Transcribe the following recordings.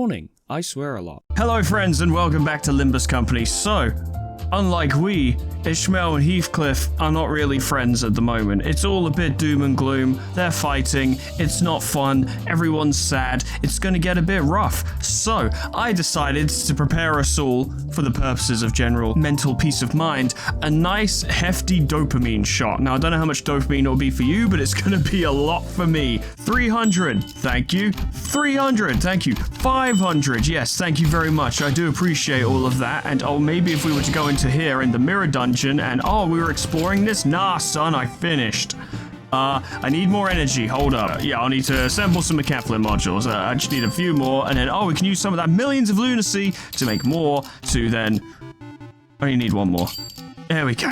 morning. I swear a lot. Hello friends and welcome back to Limbus Company. So, unlike we, Ishmael and Heathcliff are not really friends at the moment. It's all a bit doom and gloom. They're fighting. It's not fun. Everyone's sad. It's going to get a bit rough. So, I decided to prepare us all, for the purposes of general mental peace of mind, a nice hefty dopamine shot. Now, I don't know how much dopamine it'll be for you, but it's going to be a lot for me. 300. Thank you. 300. Thank you. 500. Yes, thank you very much. I do appreciate all of that. And oh, maybe if we were to go into here in the mirror dungeon and we were exploring this. Nah, son, I finished. I need more energy. Hold up. Yeah, I'll need to assemble some Mechaphlin modules. I just need a few more, and then we can use some of that millions of lunacy to make more. To then, I only need one more. There we go.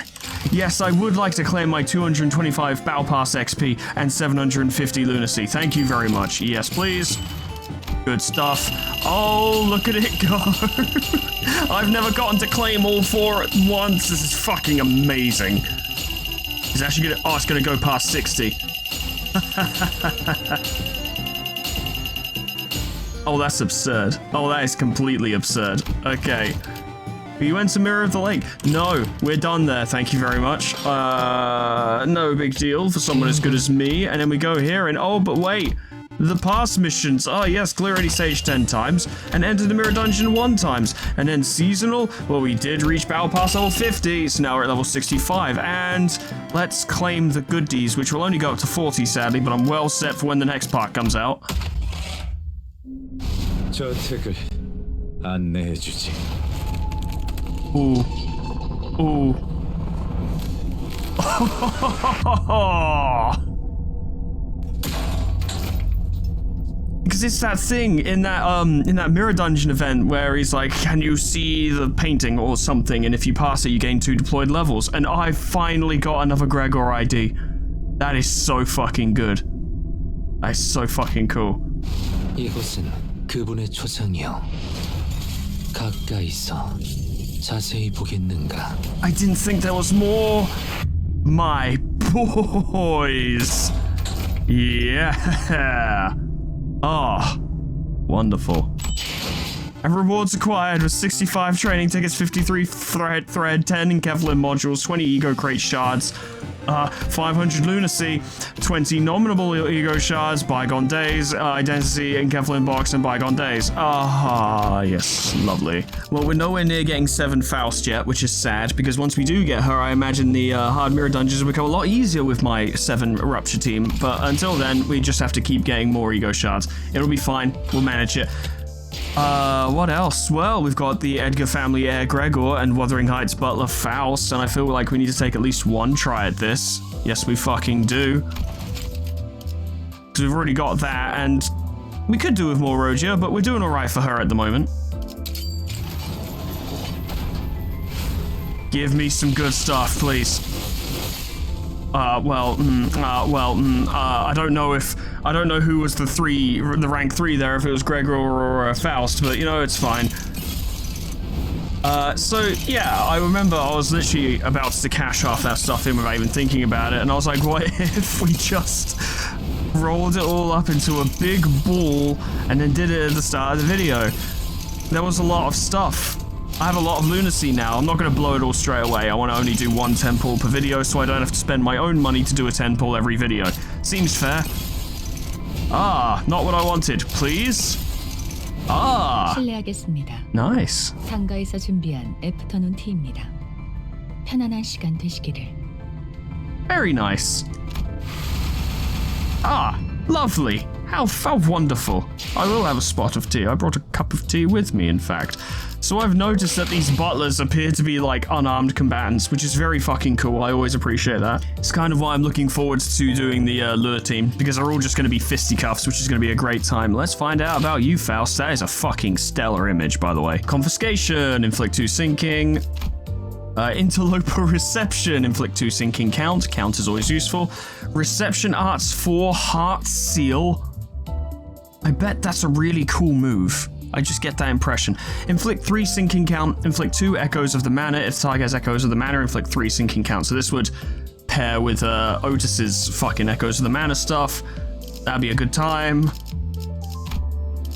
Yes, I would like to claim my 225 Battle Pass XP and 750 lunacy. Thank you very much. Yes, please. Good stuff. Oh, look at it go. I've never gotten to claim all four at once. This is fucking amazing. It's actually gonna, it's gonna go past 60. Oh, that's absurd. Oh, that is completely absurd. Okay. You went to Mirror of the Lake. No, we're done there. Thank you very much. No big deal for someone as good as me. And then we go here and, oh, but wait. The past missions. Oh, yes, clear any stage 10 times and enter the mirror dungeon 1 times. And then seasonal. Well, we did reach Battle Pass level 50, so now we're at level 65. And let's claim the goodies, which will only go up to 40, sadly, but I'm well set for when the next part comes out. 저 책을 안내해주지. Ooh. Ooh. Because it's that thing in that mirror dungeon event where he's like, can you see the painting or something? And if you pass it, you gain 2 deployed levels. And I finally got another Gregor ID. That is so fucking good. That is so fucking cool. 이곳은 그분의 초상이요. 가까이서 자세히 보겠는가? I didn't think there was more. My boys. Yeah. Ah, wonderful. And rewards acquired with 65 training tickets, 53 thread, 10 Kevlar modules, 20 ego crate shards, 500 lunacy, 20 nominable ego shards, bygone days, identity and Kevlar box and bygone days. Ah, yes, lovely. Well, we're nowhere near getting 7 Faust yet, which is sad, because once we do get her, I imagine the hard mirror dungeons will become a lot easier with my 7 Rupture team, but until then, we just have to keep getting more ego shards. It'll be fine, we'll manage it. What else? Well, we've got the Edgar family heir Gregor and Wuthering Heights butler Faust, and I feel like we need to take at least one try at this. Yes, we fucking do. Because we've already got that, and we could do with more Rogia, but we're doing alright for her at the moment. Give me some good stuff, please. I don't know who was the rank 3 there, if it was Gregor or Faust, but you know, it's fine. So yeah, I remember I was literally about to cash half that stuff in without even thinking about it, and I was like, what if we just rolled it all up into a big ball and then did it at the start of the video? There was a lot of stuff. I have a lot of lunacy now. I'm not going to blow it all straight away. I want to only do 1 10 pull per video, so I don't have to spend my own money to do a 10 pull every video. Seems fair. Ah, not what I wanted. Please? Ah. 실례하겠습니다. Nice. 상가에서 준비한 애프터눈 티입니다. 편안한 시간 되시기를. Very nice. Ah, lovely. How wonderful. I will have a spot of tea. I brought a cup of tea with me, in fact. So I've noticed that these butlers appear to be like unarmed combatants, which is very fucking cool. I always appreciate that. It's kind of why I'm looking forward to doing the lure team, because they're all just going to be fisticuffs, which is going to be a great time. Let's find out about you, Faust. That is a fucking stellar image, by the way. Confiscation, inflict 2 sinking. Interloper reception, inflict 2 sinking count. Count is always useful. Reception arts 4 heart seal. I bet that's a really cool move. I just get that impression. Inflict 3 sinking count, inflict 2 echoes of the mana. If the target has echoes of the mana, inflict 3 sinking count. So this would pair with Otis's fucking echoes of the mana stuff. That'd be a good time.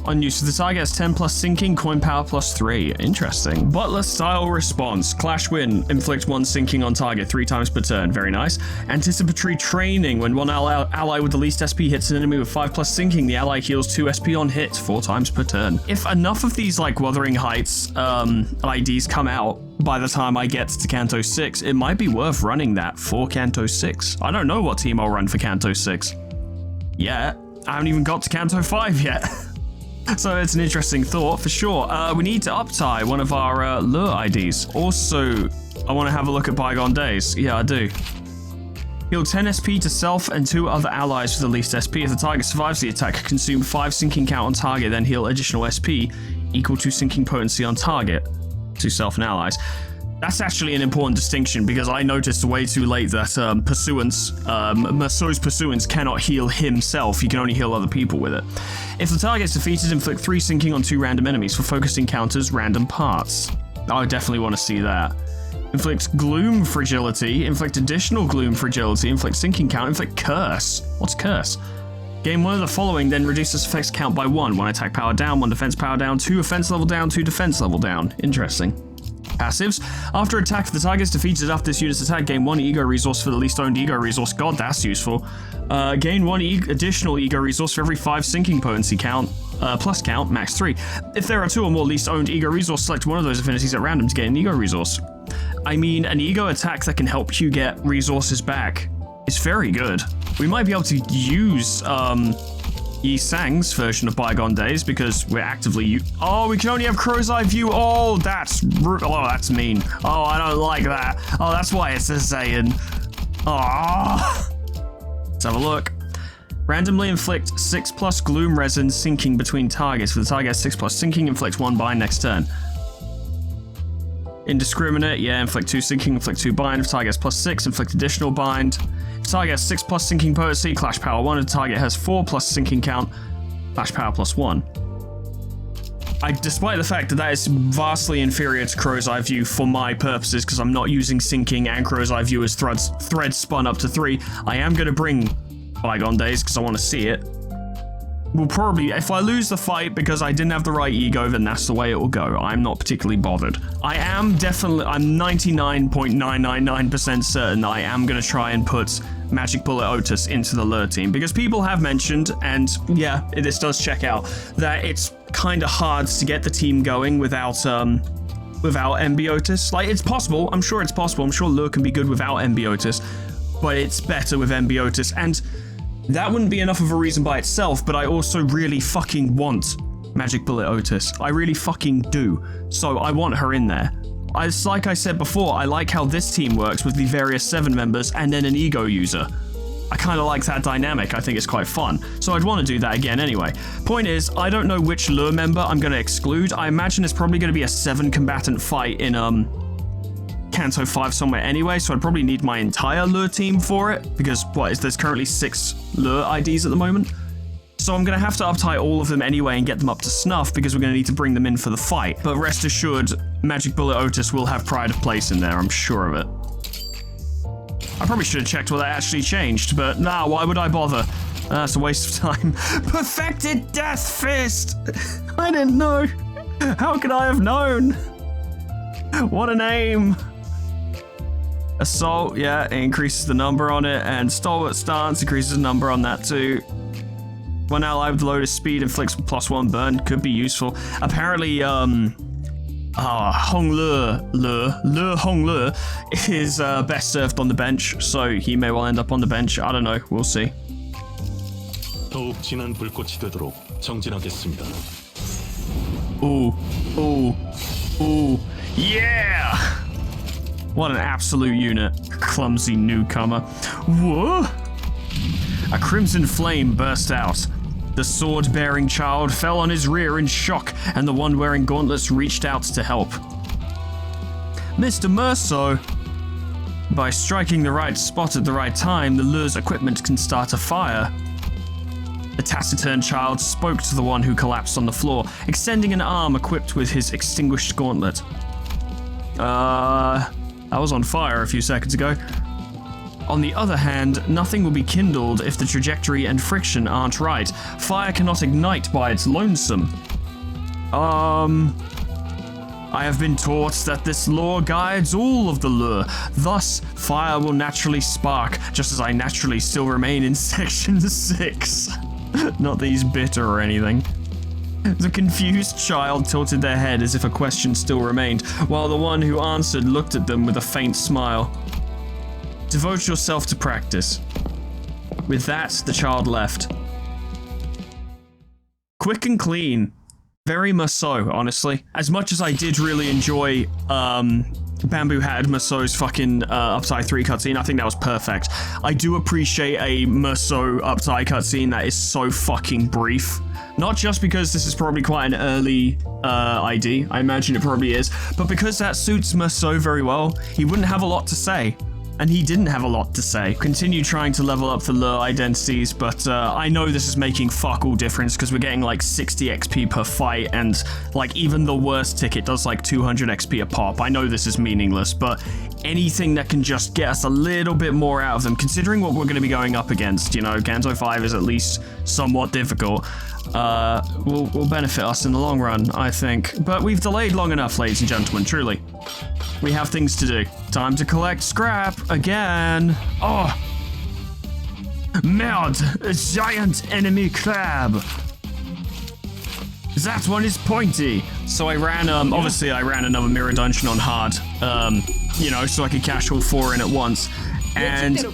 Unused. The target has 10 plus sinking, coin power plus 3. Interesting. Butler style response. Clash win. Inflict 1 sinking on target 3 times per turn. Very nice. Anticipatory training. When one ally with the least SP hits an enemy with 5 plus sinking, the ally heals 2 SP on hit 4 times per turn. If enough of these like Wuthering Heights IDs come out by the time I get to Canto 6, it might be worth running that for Canto 6. I don't know what team I'll run for Canto 6 yet. I haven't even got to Canto 5 yet. So it's an interesting thought for sure. We need to up-tie one of our lure IDs. Also, I want to have a look at Bygone Days. Yeah, I do. Heal 10 SP to self and 2 other allies with the least SP. If the target survives the attack, consume 5 sinking count on target, then heal additional SP equal to sinking potency on target to self and allies. That's actually an important distinction because I noticed way too late that Merceau's Pursuance cannot heal himself. He can only heal other people with it. If the target is defeated, inflict 3 sinking on 2 random enemies. For focused encounters, random parts. I definitely want to see that. Inflict Gloom Fragility, inflict additional Gloom Fragility, inflict sinking count, inflict Curse. What's Curse? Gain one of the following, then reduce this effect's count by 1. 1 attack power down, 1 defense power down, 2 offense level down, 2 defense level down. Interesting. Passives. After attack, if the target is defeated after this unit's attack, gain 1 ego resource for the least owned ego resource. God, that's useful. Gain 1 additional ego resource for every 5 sinking potency count. Plus count, max 3. If there are 2 or more least owned ego resource, select one of those affinities at random to gain an ego resource. I mean, an ego attack that can help you get resources back is very good. We might be able to use Yi Sang's version of Bygone Days because we're actively oh, we can only have Crow's Eye view. Oh, that's mean. Oh, I don't like that. Oh, that's why it says Zayn. Oh. Let's have a look. Randomly inflict 6 plus gloom resin sinking between targets. For the target has 6 plus sinking, inflict 1 bind next turn. Indiscriminate, yeah, inflict 2 sinking, inflict 2 bind. If target has plus 6, inflict additional bind. If target has 6 plus sinking potency, clash power 1. If target has 4 plus sinking count, clash power plus 1. Despite the fact that that is vastly inferior to Crow's Eye View for my purposes, because I'm not using sinking and Crow's Eye View as threads spun up to 3, I am going to bring Bygone Days because I want to see it. We'll probably, if I lose the fight because I didn't have the right ego, then that's the way it will go. I'm not particularly bothered. I'm 99.999% certain I am going to try and put Magic Bullet Otis into the lure team because people have mentioned, and yeah, this does check out, that it's kind of hard to get the team going without MB Otis. Like, it's possible. I'm sure it's possible. I'm sure lure can be good without MB Otis, but it's better with MB Otis, and that wouldn't be enough of a reason by itself, but I also really fucking want Magic Bullet Otis. I really fucking do. So I want her in there. It's like I said before, I like how this team works with the various 7 members and then an ego user. I kind of like that dynamic. I think it's quite fun. So I'd want to do that again anyway. Point is, I don't know which lure member I'm going to exclude. I imagine it's probably going to be a 7 combatant fight in Canto 5 somewhere anyway, so I'd probably need my entire lure team for it, because there's currently 6 lure IDs at the moment. So I'm going to have to up-tie all of them anyway and get them up to snuff, because we're going to need to bring them in for the fight. But rest assured, Magic Bullet Otis will have pride of place in there, I'm sure of it. I probably should have checked what that actually changed, but nah, why would I bother? That's a waste of time. Perfected Death Fist! I didn't know. How could I have known? What a name. Assault, yeah, it increases the number on it, and Stalwart Stance increases the number on that too. One ally with the lowest speed inflicts +1 burn, could be useful. Apparently, Hong Le is best served on the bench, so he may well end up on the bench. I don't know, we'll see. 더욱 진한 불꽃이 되도록 정진하겠습니다. Ooh, yeah! What an absolute unit. Clumsy newcomer. Whoa! A crimson flame burst out. The sword-bearing child fell on his rear in shock, and the one wearing gauntlets reached out to help. Mr. Merceau! By striking the right spot at the right time, the lure's equipment can start a fire. The taciturn child spoke to the one who collapsed on the floor, extending an arm equipped with his extinguished gauntlet. That was on fire a few seconds ago. On the other hand, nothing will be kindled if the trajectory and friction aren't right. Fire cannot ignite by its lonesome. I have been taught that this lore guides all of the lure. Thus, fire will naturally spark, just as I naturally still remain in section 6. Not that he's bitter or anything. The confused child tilted their head as if a question still remained, while the one who answered looked at them with a faint smile. Devote yourself to practice. With that, the child left. Quick and clean. Very much so, honestly. As much as I did really enjoy Bamboo Hatted Maso's fucking Upside 3 cutscene, I think that was perfect. I do appreciate a Maso Upside cutscene that is so fucking brief. Not just because this is probably quite an early ID, I imagine it probably is, but because that suits Maso very well. He wouldn't have a lot to say. And he didn't have a lot to say. Continue trying to level up the lure identities, but I know this is making fuck all difference because we're getting like 60 XP per fight, and like even the worst ticket does like 200 XP a pop. I know this is meaningless, but anything that can just get us a little bit more out of them, considering what we're going to be going up against, you know, Ganzo 5 is at least somewhat difficult, will benefit us in the long run, I think. But we've delayed long enough, ladies and gentlemen, truly. We have things to do. Time to collect scrap again. Oh. Merde, a giant enemy crab. That one is pointy. So I ran, obviously I ran another mirror dungeon on hard, you know, so I could cash all 4 in at once. And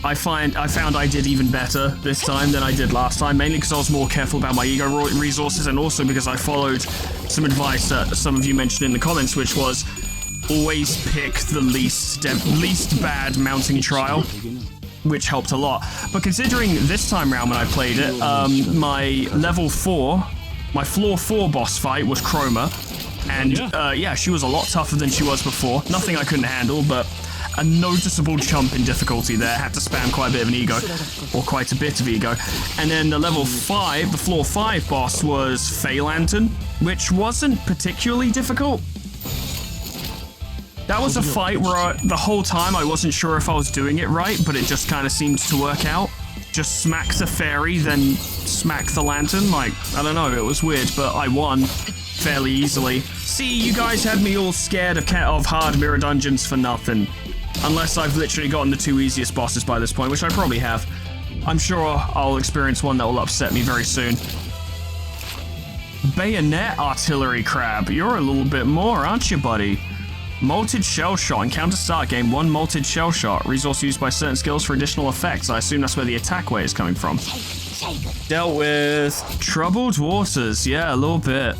I found I did even better this time than I did last time, mainly because I was more careful about my ego resources, and also because I followed some advice that some of you mentioned in the comments, which was always pick the least bad mounting trial, which helped a lot. But considering this time round when I played it, my level 4, my floor 4 boss fight was Chroma, and yeah, she was a lot tougher than she was before. Nothing I couldn't handle, but a noticeable jump in difficulty there. Had to spam quite a bit of an ego, or quite a bit of ego. And then the level 5, the floor 5 boss was Fey Lantern, which wasn't particularly difficult. That was a fight where the whole time I wasn't sure if I was doing it right, but it just kind of seemed to work out. Just smack the fairy, then smack the lantern. Like, I don't know, it was weird, but I won fairly easily. See, you guys had me all scared of hard mirror dungeons for nothing. Unless I've literally gotten the 2 easiest bosses by this point, which I probably have. I'm sure I'll experience one that will upset me very soon. Bayonet artillery crab. You're a little bit more, aren't you, buddy? Molted shell shot. Encounter start game 1 molted shell shot. Resource used by certain skills for additional effects. I assume that's where the attack weight is coming from. Dealt with troubled waters. Yeah, a little bit.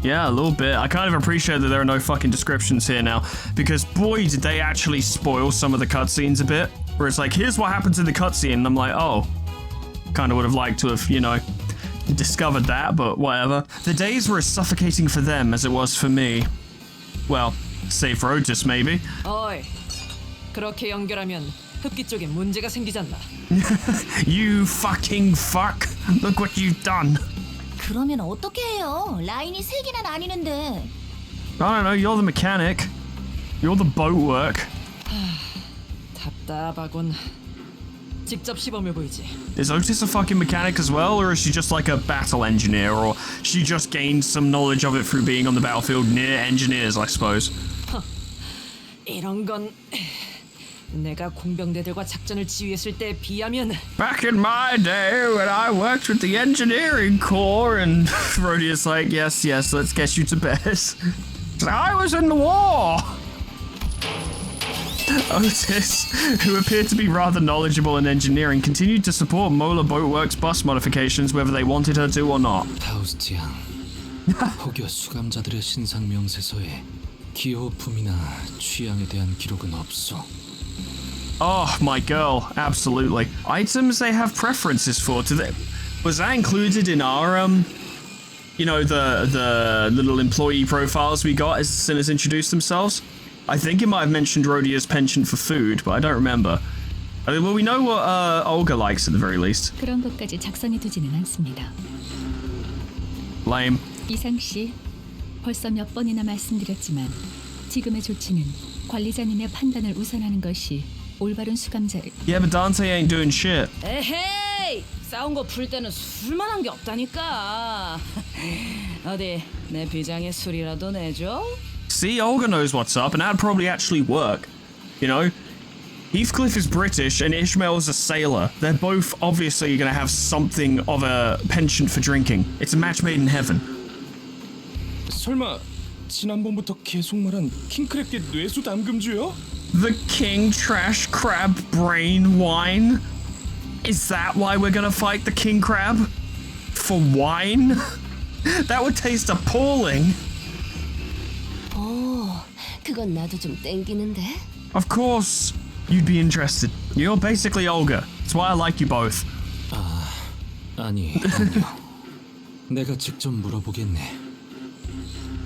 Yeah, a little bit. I kind of appreciate that there are no fucking descriptions here now, because boy, did they actually spoil some of the cutscenes a bit. Where it's like, here's what happens in the cutscene, and I'm like, oh. Kind of would have liked to have, you know, discovered that, but whatever. The days were as suffocating for them as it was for me. Well, save for Otis, maybe. 어이, 그렇게 연결하면 흡기 쪽에 문제가 생기잖아. You fucking fuck. Look what you've done. 그러면 어떻게 해요? 라인이 3개나 나뉘는데. I don't know, you're the mechanic. You're the boat work. 답답하군. 직접 시범을 보이지. Is Otis a fucking mechanic as well, or is she just like a battle engineer, or she just gained some knowledge of it through being on the battlefield near engineers, I suppose? 이런 건 내가 공병대들과 작전을 지휘했을 때에 비하면 Back in my day when I worked with the engineering corps, and Rodia's like, yes, let's get you to bed. I was in the war. Otis, who appeared to be rather knowledgeable in engineering, continued to support Mola Boatworks bus modifications whether they wanted her to or not. 파우스티앙, 혹여 수감자들의 신상 명세서에 기호품이나 취향에 대한 기록은 없어. Oh, my girl, absolutely. Items they have preferences for. Was that included in our, you know, the little employee profiles we got as soon as introduced themselves? I think it might have mentioned Rodia's penchant for food, but I don't remember. I mean, well, we know what Olga likes at the very least. 그런 것까지 작성해두지는 않습니다. Lame. 이상 씨, 벌써 몇 번이나 말씀드렸지만 지금의 조치는 관리자님의 판단을 우선하는 것이 올바른 수감자를. Yeah, but Dante ain't doing shit. 에헤이! 에이, 싸운 거 풀 때는 술만한 게 없다니까. 어디 내 비장의 술이라도 내줘? See, Olga knows what's up, and that'd probably actually work. You know? Heathcliff is British and Ishmael is a sailor. They're both obviously going to have something of a penchant for drinking. It's a match made in heaven. 설마 지난번부터 계속 말한 킹크랩계 뇌수 담금주요? The King Trash Crab Brain Wine? Is that why we're gonna fight the King Crab? For wine? That would taste appalling. 그건 나도 좀 땡기는데. Of course, you'd be interested. You're basically Olga. That's why I like you both. 아니, 아니요. 내가 직접 물어보겠네.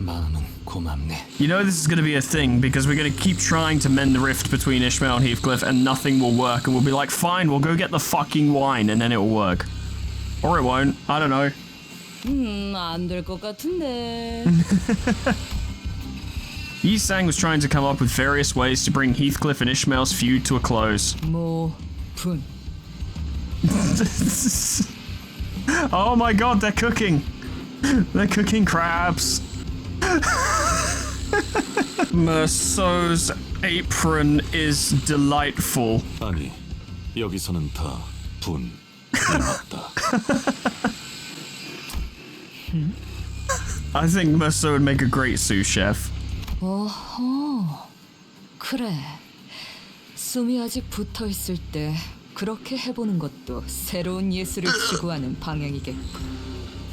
마음은 고맙네. You know this is gonna be a thing because we're gonna keep trying to mend the rift between Ishmael and Heathcliff and nothing will work and we'll be like, fine, we'll go get the fucking wine and then it'll work. Or it won't. I don't know. 안 될 것 같은데. Yi Sang was trying to come up with various ways to bring Heathcliff and Ishmael's feud to a close. 분. Oh my god, they're cooking! They're cooking crabs. Merceau's apron is delightful. 아니, 여기서는 다 분. 맞다. I think Merceau would make a great sous chef. 어허. 그래. 숨이 아직 붙어 있을 때 그렇게 해보는 것도 새로운 예술을 추구하는 방향이겠군.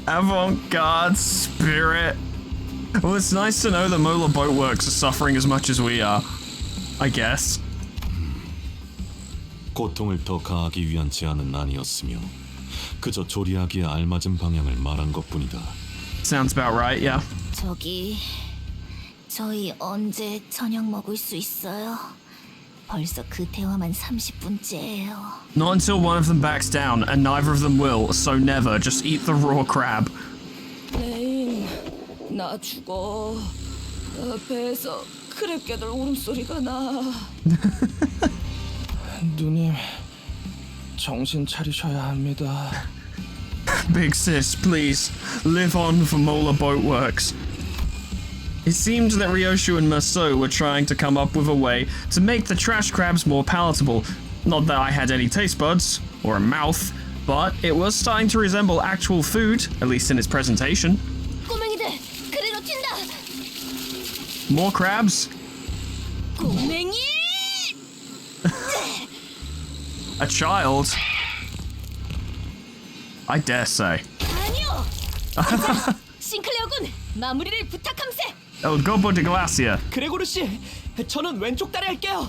Avant-garde spirit. Well, it's nice to know that Mola Boatworks are suffering as much as we are. I guess. 고통을 더 가하기 위한 제안은 아니었으며 그저 조리하기에 알맞은 방향을 말한 것뿐이다. Sounds about right, yeah. 저희 언제 저녁 먹을 수 있어요? 벌써 그 대화만 30분째예요. Not until one of them backs down, and neither of them will, so never. Just eat the raw crab. 레인, 나 죽어. 배에서 크랩개들 울음소리가 나. 누님, 정신 차리셔야 합니다. Big sis, please, live on for Mola Boatworks. It seemed that Ryoshu and Merceau were trying to come up with a way to make the trash crabs more palatable. Not that I had any taste buds, or a mouth, but it was starting to resemble actual food, at least in its presentation. 꼬맹이들, 그리로 튄다. More crabs? 꼬맹이! A child? I dare say. 아니요. 싱클레어군, 마무리를 부탁함세. El Gobo de Glacia. 그레고르 씨, 저는 왼쪽 다리 할게요.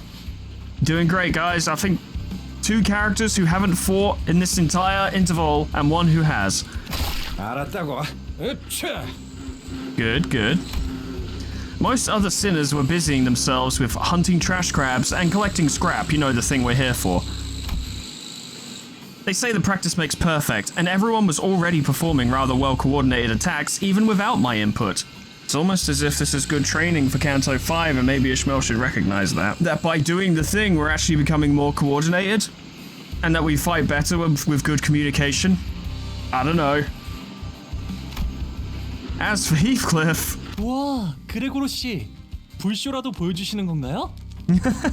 Doing great, guys. I think 2 characters who haven't fought in this entire interval, and 1 who has. 알았다고. 으쌰. Good, good. Most other sinners were busying themselves with hunting trash crabs and collecting scrap, you know, the thing we're here for. They say the practice makes perfect, and everyone was already performing rather well-coordinated attacks even without my input. It's almost as if this is good training for Canto 5, and maybe Ishmael should recognize that. That by doing the thing, we're actually becoming more coordinated, and that we fight better with good communication. I don't know. As for Heathcliff... 와, 그레고르 씨, 불쇼라도 보여주시는 건가요?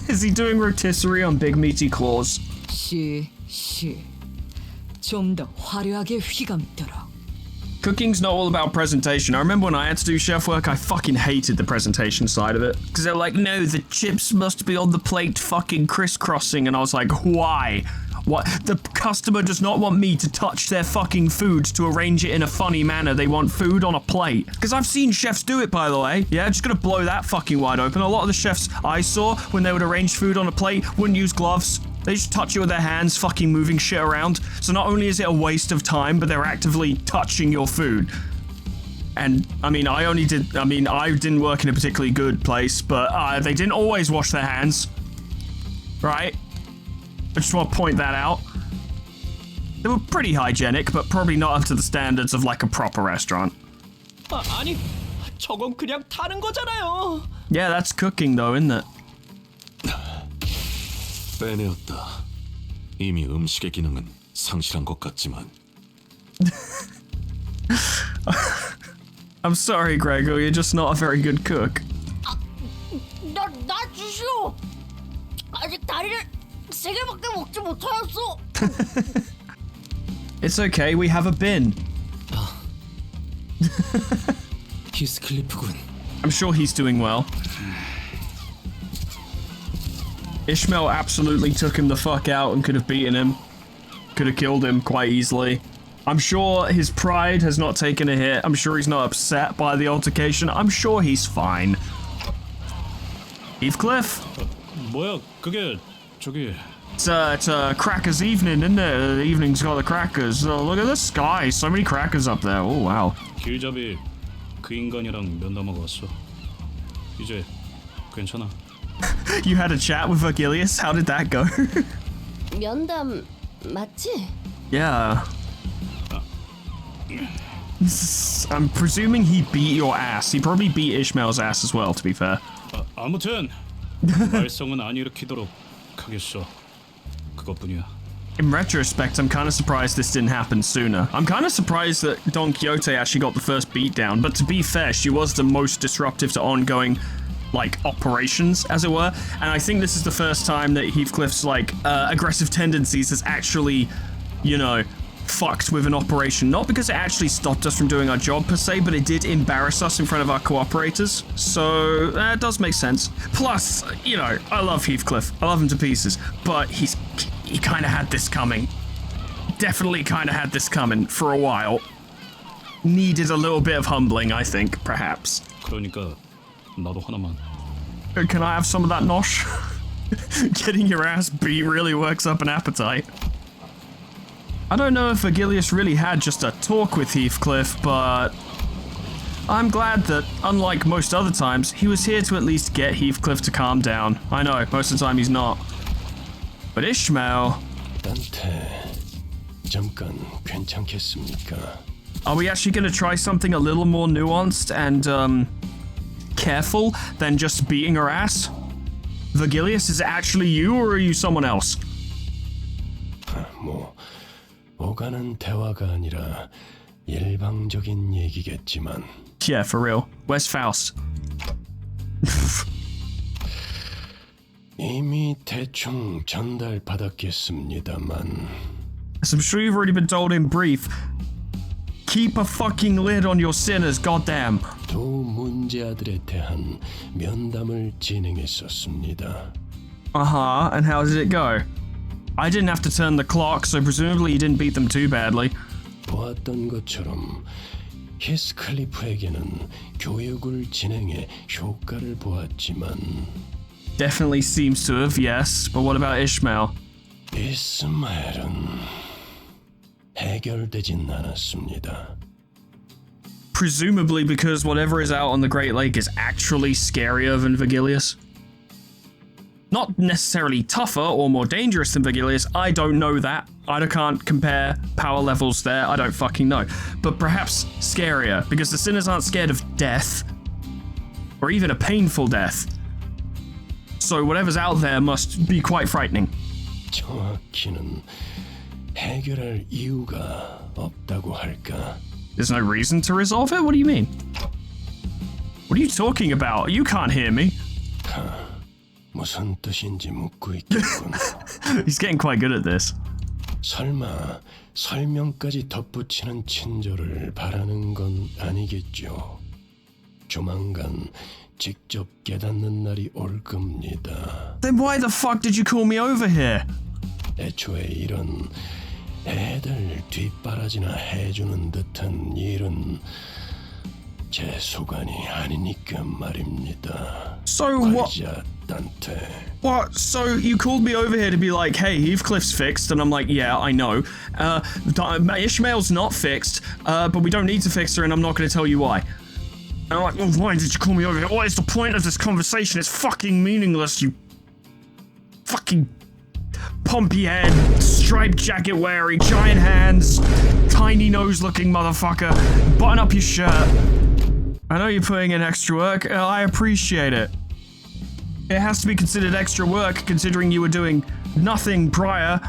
Is he doing rotisserie on big meaty claws? 좀 더 화려하게 휘감도록. Cooking's not all about presentation. I remember when I had to do chef work, I fucking hated the presentation side of it. Because they're like, no, the chips must be on the plate fucking crisscrossing. And I was like, why? What? The customer does not want me to touch their fucking food to arrange it in a funny manner. They want food on a plate. Because I've seen chefs do it, by the way. Yeah, just gonna blow that fucking wide open. A lot of the chefs I saw, when they would arrange food on a plate, wouldn't use gloves. They just touch it with their hands, fucking moving shit around. So not only is it a waste of time, but they're actively touching your food. And, I didn't work in a particularly good place, but they didn't always wash their hands. Right? I just want to point that out. They were pretty hygienic, but probably not up to the standards of like a proper restaurant. 아니, 저건 그냥 타는 거잖아요. Yeah, that's cooking though, isn't it? 빼내었다. 이미 음식의 기능은 상실한 것 같지만 I'm sorry, Gregor, you're just not a very good cook. 나 주시오. 아직 다리를 3개밖에 먹지 못하였어. It's okay, we have a bin. 히스클리프군. I'm sure he's doing well. Ishmael absolutely took him the fuck out and could have beaten him. Could have killed him quite easily. I'm sure his pride has not taken a hit. I'm sure he's not upset by the altercation. I'm sure he's fine. Heathcliff? 뭐야 그게 저기 It's a crackers evening, isn't it? The evening's got the crackers. Oh, look at the sky. So many crackers up there. Oh, wow. 길잡이 그 인간이랑 면담하고 왔어. 이제 괜찮아. You had a chat with Vergilius? How did that go? 면담 맞지? Yeah. I'm presuming he beat your ass. He probably beat Ishmael's ass as well, to be fair. 아무튼 말썽은 안 일으키도록 하겠어. 그것뿐이야. In retrospect, I'm kind of surprised this didn't happen sooner. I'm kind of surprised that Don Quixote actually got the first beatdown, but to be fair, she was the most disruptive to ongoing, like, operations, as it were. And I think this is the first time that Heathcliff's, like, aggressive tendencies has actually, you know, fucked with an operation. Not because it actually stopped us from doing our job per se, but it did embarrass us in front of our cooperators. So that does make sense. Plus, you know, I love Heathcliff. I love him to pieces, but he kind of had this coming. Definitely kind of had this coming for a while. Needed a little bit of humbling, I think, perhaps. 그러니까 나도 하나만. Can I have some of that nosh? Getting your ass beat really works up an appetite. I don't know if Vergilius really had just a talk with Heathcliff, but I'm glad that, unlike most other times, he was here to at least get Heathcliff to calm down. I know, most of the time he's not. But Ishmael... 단테, 잠깐 괜찮겠습니까? Are we actually going to try something a little more nuanced and, careful than just beating her ass? Vergilius, is it actually you, or are you someone else? 뭐, 오가는 대화가 아니라 일방적인 얘기겠지만. Yeah, for real. Where's Faust? 이미 대충 전달받았겠습니다만. As I'm sure you've already been told in brief, keep a fucking lid on your sinners, goddamn. 두 문제아들에 대한 면담을 진행했었습니다. Uh-huh, and how did it go? I didn't have to turn the clock, so presumably you didn't beat them too badly. 보았던 것처럼 히스클리프에게는 교육을 진행해 효과를 보았지만 Definitely seems to have, yes. But what about Ishmael? 이스마엘은 해결되진 않았습니다. Presumably because whatever is out on the Great Lake is actually scarier than Vergilius. Not necessarily tougher or more dangerous than Vergilius, I don't know that. I can't compare power levels there, I don't fucking know. But perhaps scarier, because the sinners aren't scared of death. Or even a painful death. So whatever's out there must be quite frightening. 정확히는 해결할 이유가 없다고 할까? There's no reason to resolve it? What do you mean? What are you talking about? You can't hear me. 무슨 뜻인지 묻고 있겠군. He's getting quite good at this. 설마 설명까지 덧붙이는 친절을 바라는 건 아니겠죠. 조만간 직접 깨닫는 날이 올 겁니다. Then why the fuck did you call me over here? 애초에 이런 애들 뒷바라지나 해주는 듯한 일은 제 소관이 아니니까 말입니다. So what? What? So you called me over here to be like, hey, Heathcliff's fixed, and I'm like, yeah, I know. Ishmael's not fixed, but we don't need to fix her, and I'm not going to tell you why. And I'm like, well, why did you call me over here? What is the point of this conversation? It's fucking meaningless, you fucking pompy head, striped jacket wearing, giant hands, tiny nose looking motherfucker. Button up your shirt. I know you're putting in extra work. I appreciate it. It has to be considered extra work considering you were doing nothing prior.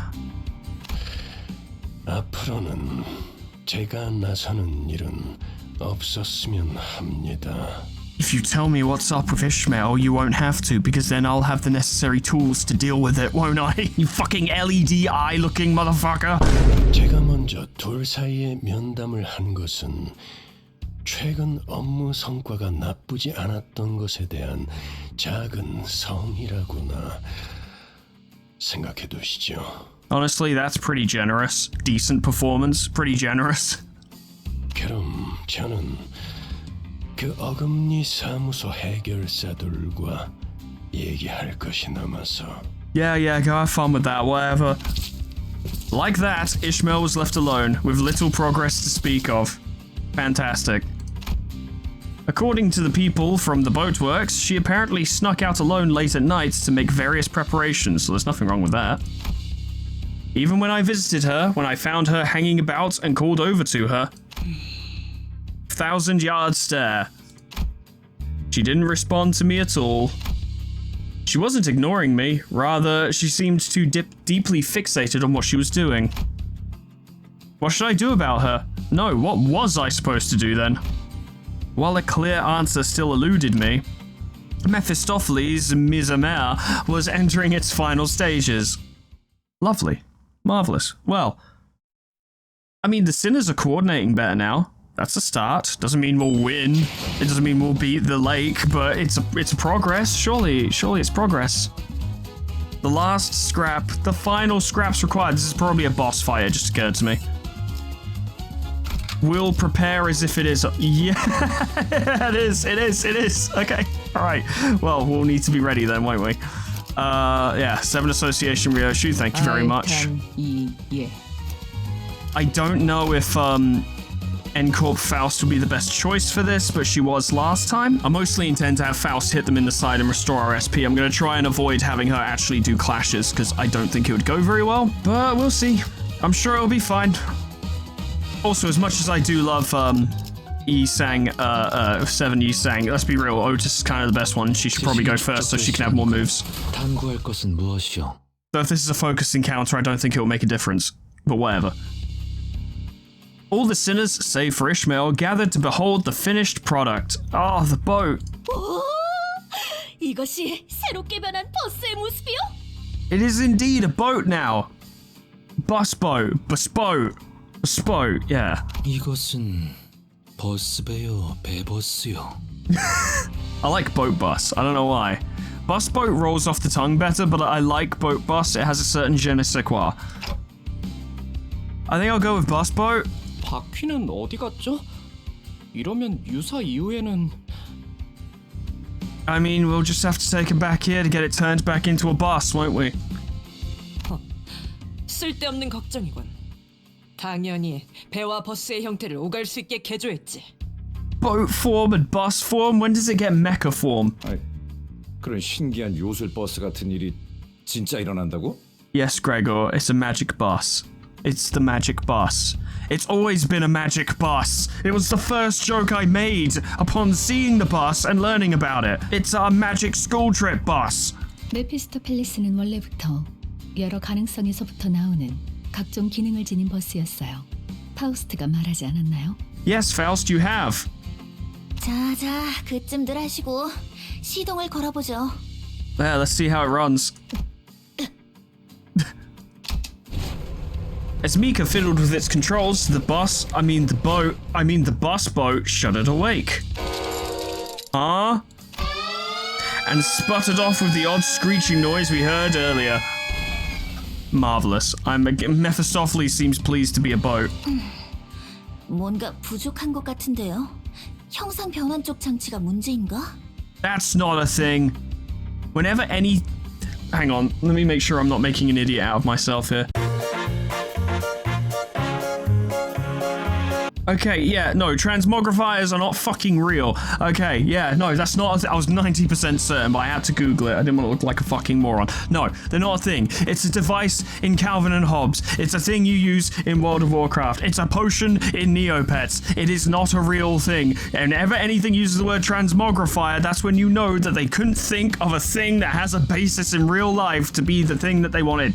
앞으로는 제가 나서는 일은 없었으면 합니다. If you tell me what's up with Ishmael, you won't have to, because then I'll have the necessary tools to deal with it, won't I? You fucking LED eye looking motherfucker. 제가 먼저 둘 사이에 면담을 한 것은 최근 업무 성과가 나쁘지 않았던 것에 대한 작은 성의라고나 생각해 두시죠. Honestly, that's pretty generous. Decent performance, pretty generous. 그럼 저는 그 어금니 사무소 해결사들과 얘기할 것이 남아서. Yeah, go have fun with that, whatever. Like that, Ishmael was left alone, with little progress to speak of. Fantastic. According to the people from the boatworks, she apparently snuck out alone late at night to make various preparations, so there's nothing wrong with that. Even when I visited her, when I found her hanging about and called over to her, 1,000-yard stare. She didn't respond to me at all. She wasn't ignoring me, rather, she seemed too deeply fixated on what she was doing. What should I do about her? No, what was I supposed to do then? While a clear answer still eluded me, Mephistopheles' Miserere was entering its final stages. Lovely. Marvellous. Well, I mean, the sinners are coordinating better now. That's a start. Doesn't mean we'll win. It doesn't mean we'll beat the lake, but it's a progress. Surely it's progress. The last scrap, the final scraps required. This is probably a boss fight, it just occurred to me. We'll prepare as if it is. Yeah, it is. Okay, all right. Well, we'll need to be ready then, won't we? Yeah, 7 Association Ryoshu, thank you very much. I don't know if, N-Corp Faust would be the best choice for this, but she was last time. I mostly intend to have Faust hit them in the side and restore our SP. I'm going to try and avoid having her actually do clashes, because I don't think it would go very well, but we'll see. I'm sure it'll be fine. Also, as much as I do love, Yi-Sang, 7 Yi-Sang, let's be real, Otis is kind of the best one. She should probably go first so she can have more moves. 탐구할 것은 무엇이오? So if this is a focus encounter, I don't think it will make a difference, but whatever. All the sinners, save for Ishmael, gathered to behold the finished product. Oh, the boat. 오, 이것이 새롭게 변한 버스의 모습이요? It is indeed a boat now. Bus boat, yeah. 이것은 버스배요, 배버스요. I like boat bus, I don't know why. Bus boat rolls off the tongue better, but I like boat bus, it has a certain je ne sais quoi. I think I'll go with bus boat. 바퀴는 어디 갔죠? 이러면 유사 이후에는 I mean, we'll just have to take him back here to get it turned back into a bus, won't we? 쓸데없는 걱정이군. 당연히 배와 버스의 형태를 오갈 수 있게 개조했지. Boat form and bus form? When does it get mecha form? 아이, 그런 신기한 요술 버스 같은 일이 진짜 일어난다고? Yes, Gregor, it's a magic bus. It's the magic bus. It's always been a magic bus. It was the first joke I made upon seeing the bus and learning about it. It's our magic school trip bus. 메피스토펠리스는 원래부터 여러 가능성에서부터 나오는 각종 기능을 지닌 버스였어요. 파우스트가 말하지 않았나요? Yes, Faust, you have. 자, 그쯤들 하시고 시동을 걸어보죠. There, let's see how it runs. As Mika fiddled with its controls, the bus boat shuddered awake. And sputtered off with the odd screeching noise we heard earlier. Marvelous. Mephistopheles seems pleased to be a boat. 뭔가 부족한 것 같은데요. 형상 변환 쪽 장치가 문제인가? That's not a thing. Whenever any... Hang on, let me make sure I'm not making an idiot out of myself here. Okay, yeah, no, transmogrifiers are not fucking real. Okay, yeah, no, that's not a thing. I was 90% certain, but I had to Google it. I didn't want to look like a fucking moron. No, they're not a thing. It's a device in Calvin and Hobbes. It's a thing you use in World of Warcraft. It's a potion in Neopets. It is not a real thing. And whenever anything uses the word transmogrifier, that's when you know that they couldn't think of a thing that has a basis in real life to be the thing that they wanted.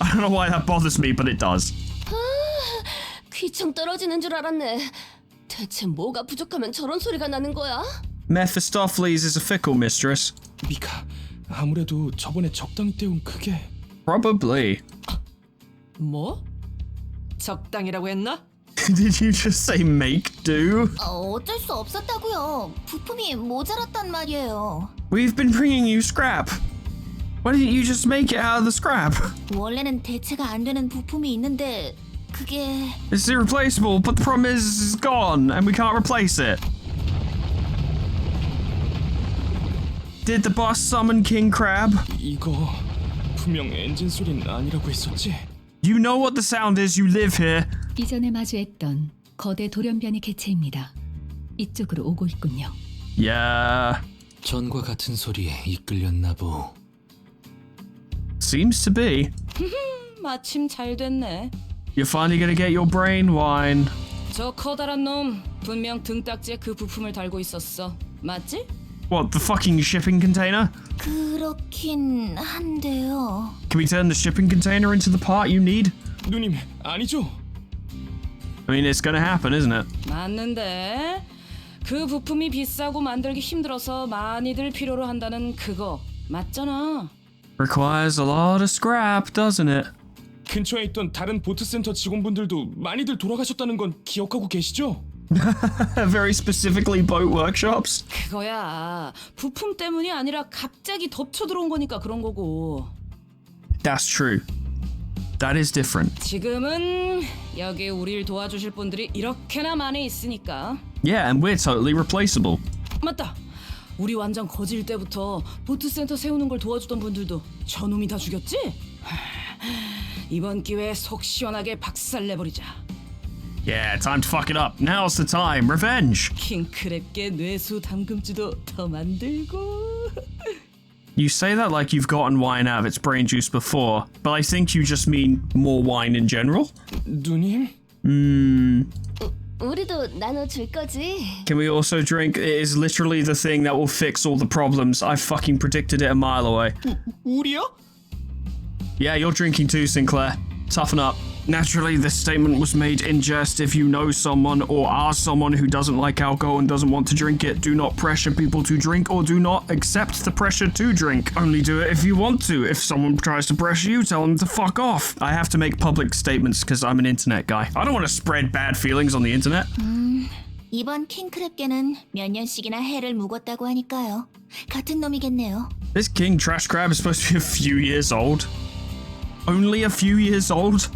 I don't know why that bothers me, but it does. 귀청 떨어지는 줄 알았네. 대체 뭐가 부족하면 저런 소리가 나는 거야? Mephistopheles is a fickle mistress. 미카, 아무래도 저번에 적당히 때운 그게... Probably. 뭐? 적당이라고 했나? Did you just say make do? 어쩔 수 없었다고요. 부품이 모자랐단 말이에요. We've been bringing you scrap. Why didn't you just make it out of the scrap? 원래는 대체가 안 되는 부품이 있는데 그게... It's irreplaceable, but the problem is it's gone and we can't replace it. Did the boss summon King Crab? 이거 분명 엔진 소리는 아니라고 했었지? You know what the sound is, you live here. 이전에 마주했던 거대 돌연변이 개체입니다. 이쪽으로 오고 있군요. Yeah, 전과 같은 소리에 이끌렸나 보. seems to be. 마침 잘 됐네. You're finally gonna get your brain wine. 저 커다란 놈 분명 등딱지에 그 부품을 달고 있었어. 맞지? What, the fucking shipping container? 그렇긴 한데요. Can we turn the shipping container into the part you need? 누님, 아니죠? I mean, it's gonna happen, isn't it? 맞는데 그 부품이 비싸고 만들기 힘들어서 많이들 필요로 한다는 그거 맞잖아. Requires a lot of scrap, doesn't it? 근처에 있던 다른 보트센터 직원분들도 많이들 돌아가셨다는 건 기억하고 계시죠? Very specifically boat workshops? 그거야 부품 때문이 아니라 갑자기 덮쳐 들어온 거니까 그런 거고. That's true. That is different. 지금은 여기 우릴 도와주실 분들이 이렇게나 많이 있으니까. Yeah, and we're totally replaceable. 맞다. 우리 완전 거질 때부터 보트센터 세우는 걸 도와주던 분들도 저놈이 다 죽였지? 이번 기회에 속 시원하게 박살내버리자. Yeah, time to fuck it up. Now's the time. Revenge. 킹크랩계 뇌수 담금주도 더 만들고. You say that like you've gotten wine out of its brain juice before, but I think you just mean more wine in general. 누님? 우리도 나눠줄 거지? Can we also drink? It is literally the thing that will fix all the problems. I fucking predicted it a mile away. 우리요? Yeah, you're drinking too, Sinclair. Toughen up. Naturally, this statement was made in jest. If you know someone or are someone who doesn't like alcohol and doesn't want to drink it, do not pressure people to drink or do not accept the pressure to drink. Only do it if you want to. If someone tries to pressure you, tell them to fuck off. I have to make public statements because I'm an internet guy. I don't want to spread bad feelings on the internet. 이번 킹크랩계는 몇 년씩이나 해를 묵었다고 하니까요. 같은 놈이겠네요. This king trash crab is supposed to be a few years old. Only a few years old?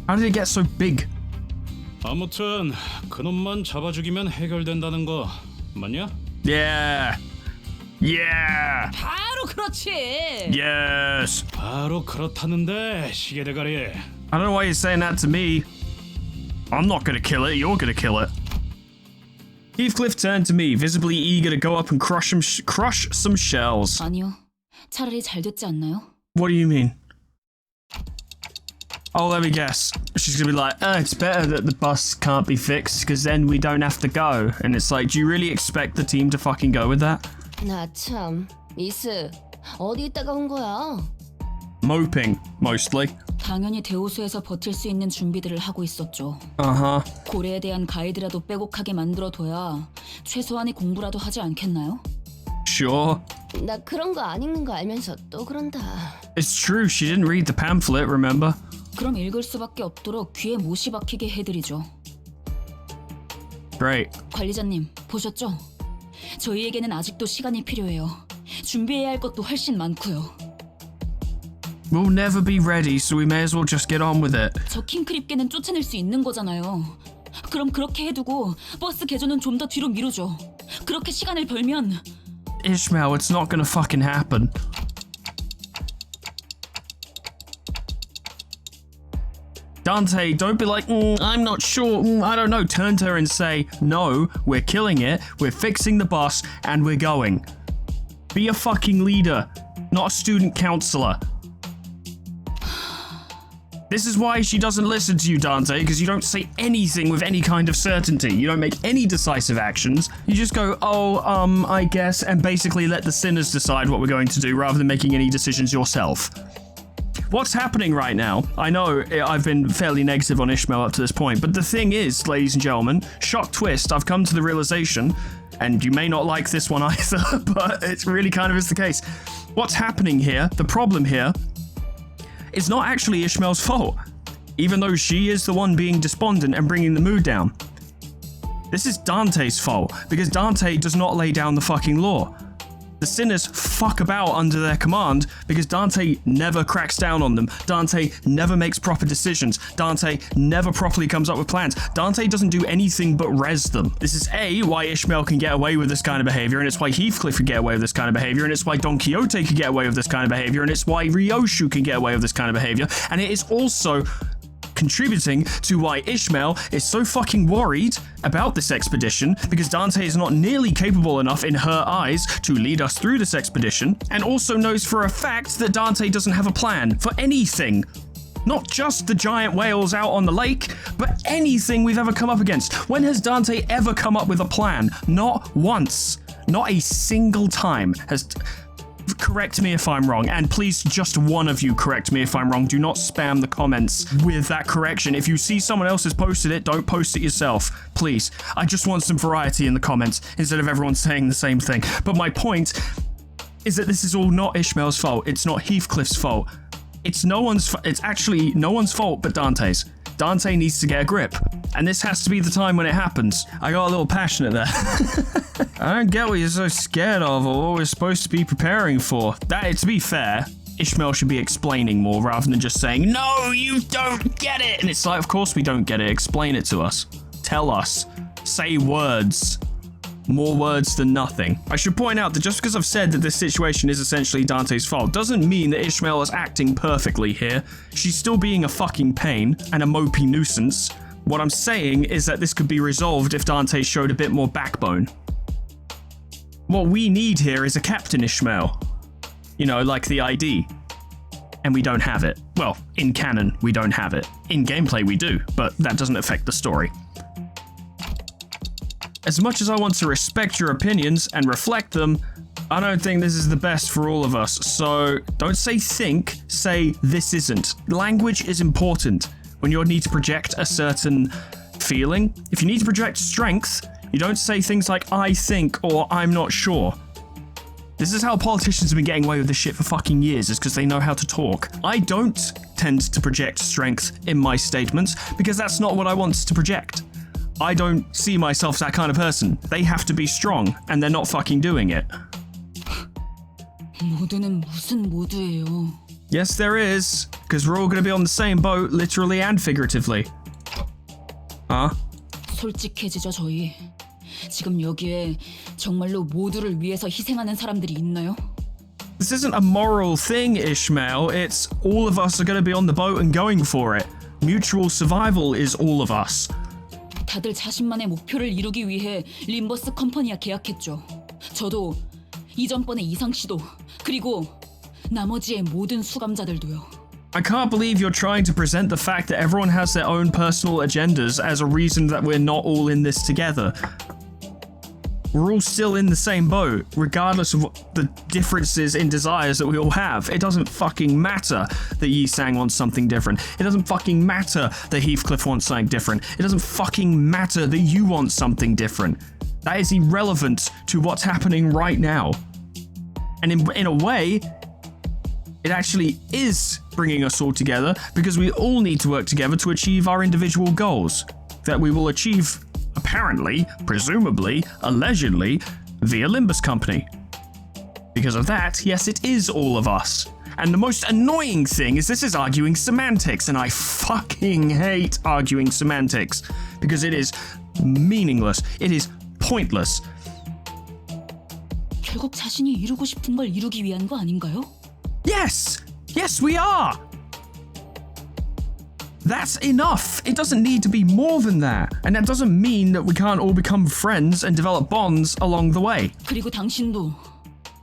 How did it get so big? 아무튼 그놈만 잡아죽이면 해결된다는 거 맞냐? Yeah. Yeah. 바로 그렇지. Yes. 바로 그렇다는데 시계대가리. I don't know why you're saying that to me. I'm not gonna kill it, you're gonna kill it. Heathcliff turned to me, visibly eager to go up and crush some shells. 아니요. 차라리 잘 됐지 않나요? What do you mean? Oh, let me guess. She's gonna be like, it's better that the bus can't be fixed because then we don't have to go. And it's like, do you really expect the team to fucking go with that? 나 참, 미스, 어디 있다가 온 거야? Moping, mostly. 당연히 대호수에서 버틸 수 있는 준비들을 하고 있었죠. Uh-huh. 고래에 대한 가이드라도 빼곡하게 만들어둬야 최소한의 공부라도 하지 않겠나요? Sure. 나 그런 거 안 읽는 거 알면서 또 그런다. It's true, she didn't read the pamphlet, remember? 그럼 읽을 수밖에 없도록 귀에 못이 박히게 해드리죠. Great. 관리자님, 보셨죠? 저희에게는 아직도 시간이 필요해요. 준비해야 할 것도 훨씬 많고요. We'll never be ready, so we may as well just get on with it. 저 킹크립계는 쫓아낼 수 있는 거잖아요. 그럼 그렇게 해두고 버스 개조는 좀 더 뒤로 미루죠. 그렇게 시간을 벌면... Ishmael, it's not gonna fucking happen. Dante, don't be like, I'm not sure, I don't know. Turn to her and say, no, we're killing it, we're fixing the bus, and we're going. Be a fucking leader, not a student councillor. This is why she doesn't listen to you, Dante, because you don't say anything with any kind of certainty. You don't make any decisive actions. You just go, I guess, and basically let the sinners decide what we're going to do rather than making any decisions yourself. what's happening right now? I know I've been fairly negative on Ishmael up to this point, but the thing is, ladies and gentlemen, shock twist, I've come to the realization, and you may not like this one either, but it really kind of is the case. What's happening here, the problem here, is not actually Ishmael's fault, even though she is the one being despondent and bringing the mood down. This is Dante's fault, because Dante does not lay down the fucking law. The sinners fuck about under their command because Dante never cracks down on them. Dante never makes proper decisions. Dante never properly comes up with plans. Dante doesn't do anything but res them. This is why Ishmael can get away with this kind of behavior, and it's why Heathcliff can get away with this kind of behavior, and it's why Don Quixote can get away with this kind of behavior, and it's why Ryoshu can get away with this kind of behavior, and it is also contributing to why Ishmael is so fucking worried about this expedition, because Dante is not nearly capable enough in her eyes to lead us through this expedition, and also knows for a fact that Dante doesn't have a plan for anything. Not just the giant whales out on the lake, but anything we've ever come up against. When has Dante ever come up with a plan? Not once. Not a single time has... Correct me if I'm wrong, and please, just one of you correct me if I'm wrong. Do not spam the comments with that correction. If you see someone else has posted it, don't post it yourself. Please. I just want some variety in the comments instead of everyone saying the same thing. But my point is that this is all not Ishmael's fault. It's not Heathcliff's fault. It's actually no one's fault but Dante's. Dante needs to get a grip, and this has to be the time when it happens. I got a little passionate there. I don't get what you're so scared of or what we're supposed to be preparing for. To be fair, Ishmael should be explaining more rather than just saying, "No, you don't get it!" And it's like, of course we don't get it. Explain it to us. Tell us. Say words. More words than nothing. I should point out that just because I've said that this situation is essentially Dante's fault doesn't mean that Ishmael is acting perfectly here. She's still being a fucking pain and a mopey nuisance. What I'm saying is that this could be resolved if Dante showed a bit more backbone. What we need here is a Captain Ishmael. You know, like the ID. And we don't have it. Well, in canon, we don't have it. In gameplay, we do, but that doesn't affect the story. As much as I want to respect your opinions and reflect them, I don't think this is the best for all of us. So don't say think, say this isn't. Language is important when you need to project a certain feeling. If you need to project strength, you don't say things like I think or I'm not sure. This is how politicians have been getting away with this shit for fucking years, is because they know how to talk. I don't tend to project strength in my statements because that's not what I want to project. I don't see myself as that kind of person. They have to be strong, and they're not fucking doing it. 모두는 무슨 모두예요? Yes, there is, because we're all going to be on the same boat, literally and figuratively. Huh? 솔직해지죠, 저희. 지금 여기에 정말로 모두를 위해서 희생하는 사람들이 있나요? This isn't a moral thing, Ishmael. It's all of us are going to be on the boat and going for it. Mutual survival is all of us. 다들 자신만의 목표를 이루기 위해 림버스 컴퍼니와 계약했죠. 저도 이전번의 이상 씨도 그리고 나머지의 모든 수감자들도요. I can't believe you're trying to present the fact that everyone has their own personal agendas as a reason that we're not all in this together. We're all still in the same boat, regardless of the differences in desires that we all have. It doesn't fucking matter that Yi Sang wants something different. It doesn't fucking matter that Heathcliff wants something different. It doesn't fucking matter that you want something different. That is irrelevant to what's happening right now. And in a way, it actually is bringing us all together because we all need to work together to achieve our individual goals that we will achieve apparently, presumably, allegedly, via Limbus Company. Because of that, yes, it is all of us. And the most annoying thing is this is arguing semantics, and I fucking hate arguing semantics because it is meaningless. It is pointless. 결국 자신이 이루고 싶은 걸 이루기 위한 거 아닌가요? Yes! Yes, we are! That's enough. It doesn't need to be more than that. And that doesn't mean that we can't all become friends and develop bonds along the way. 그리고 당신도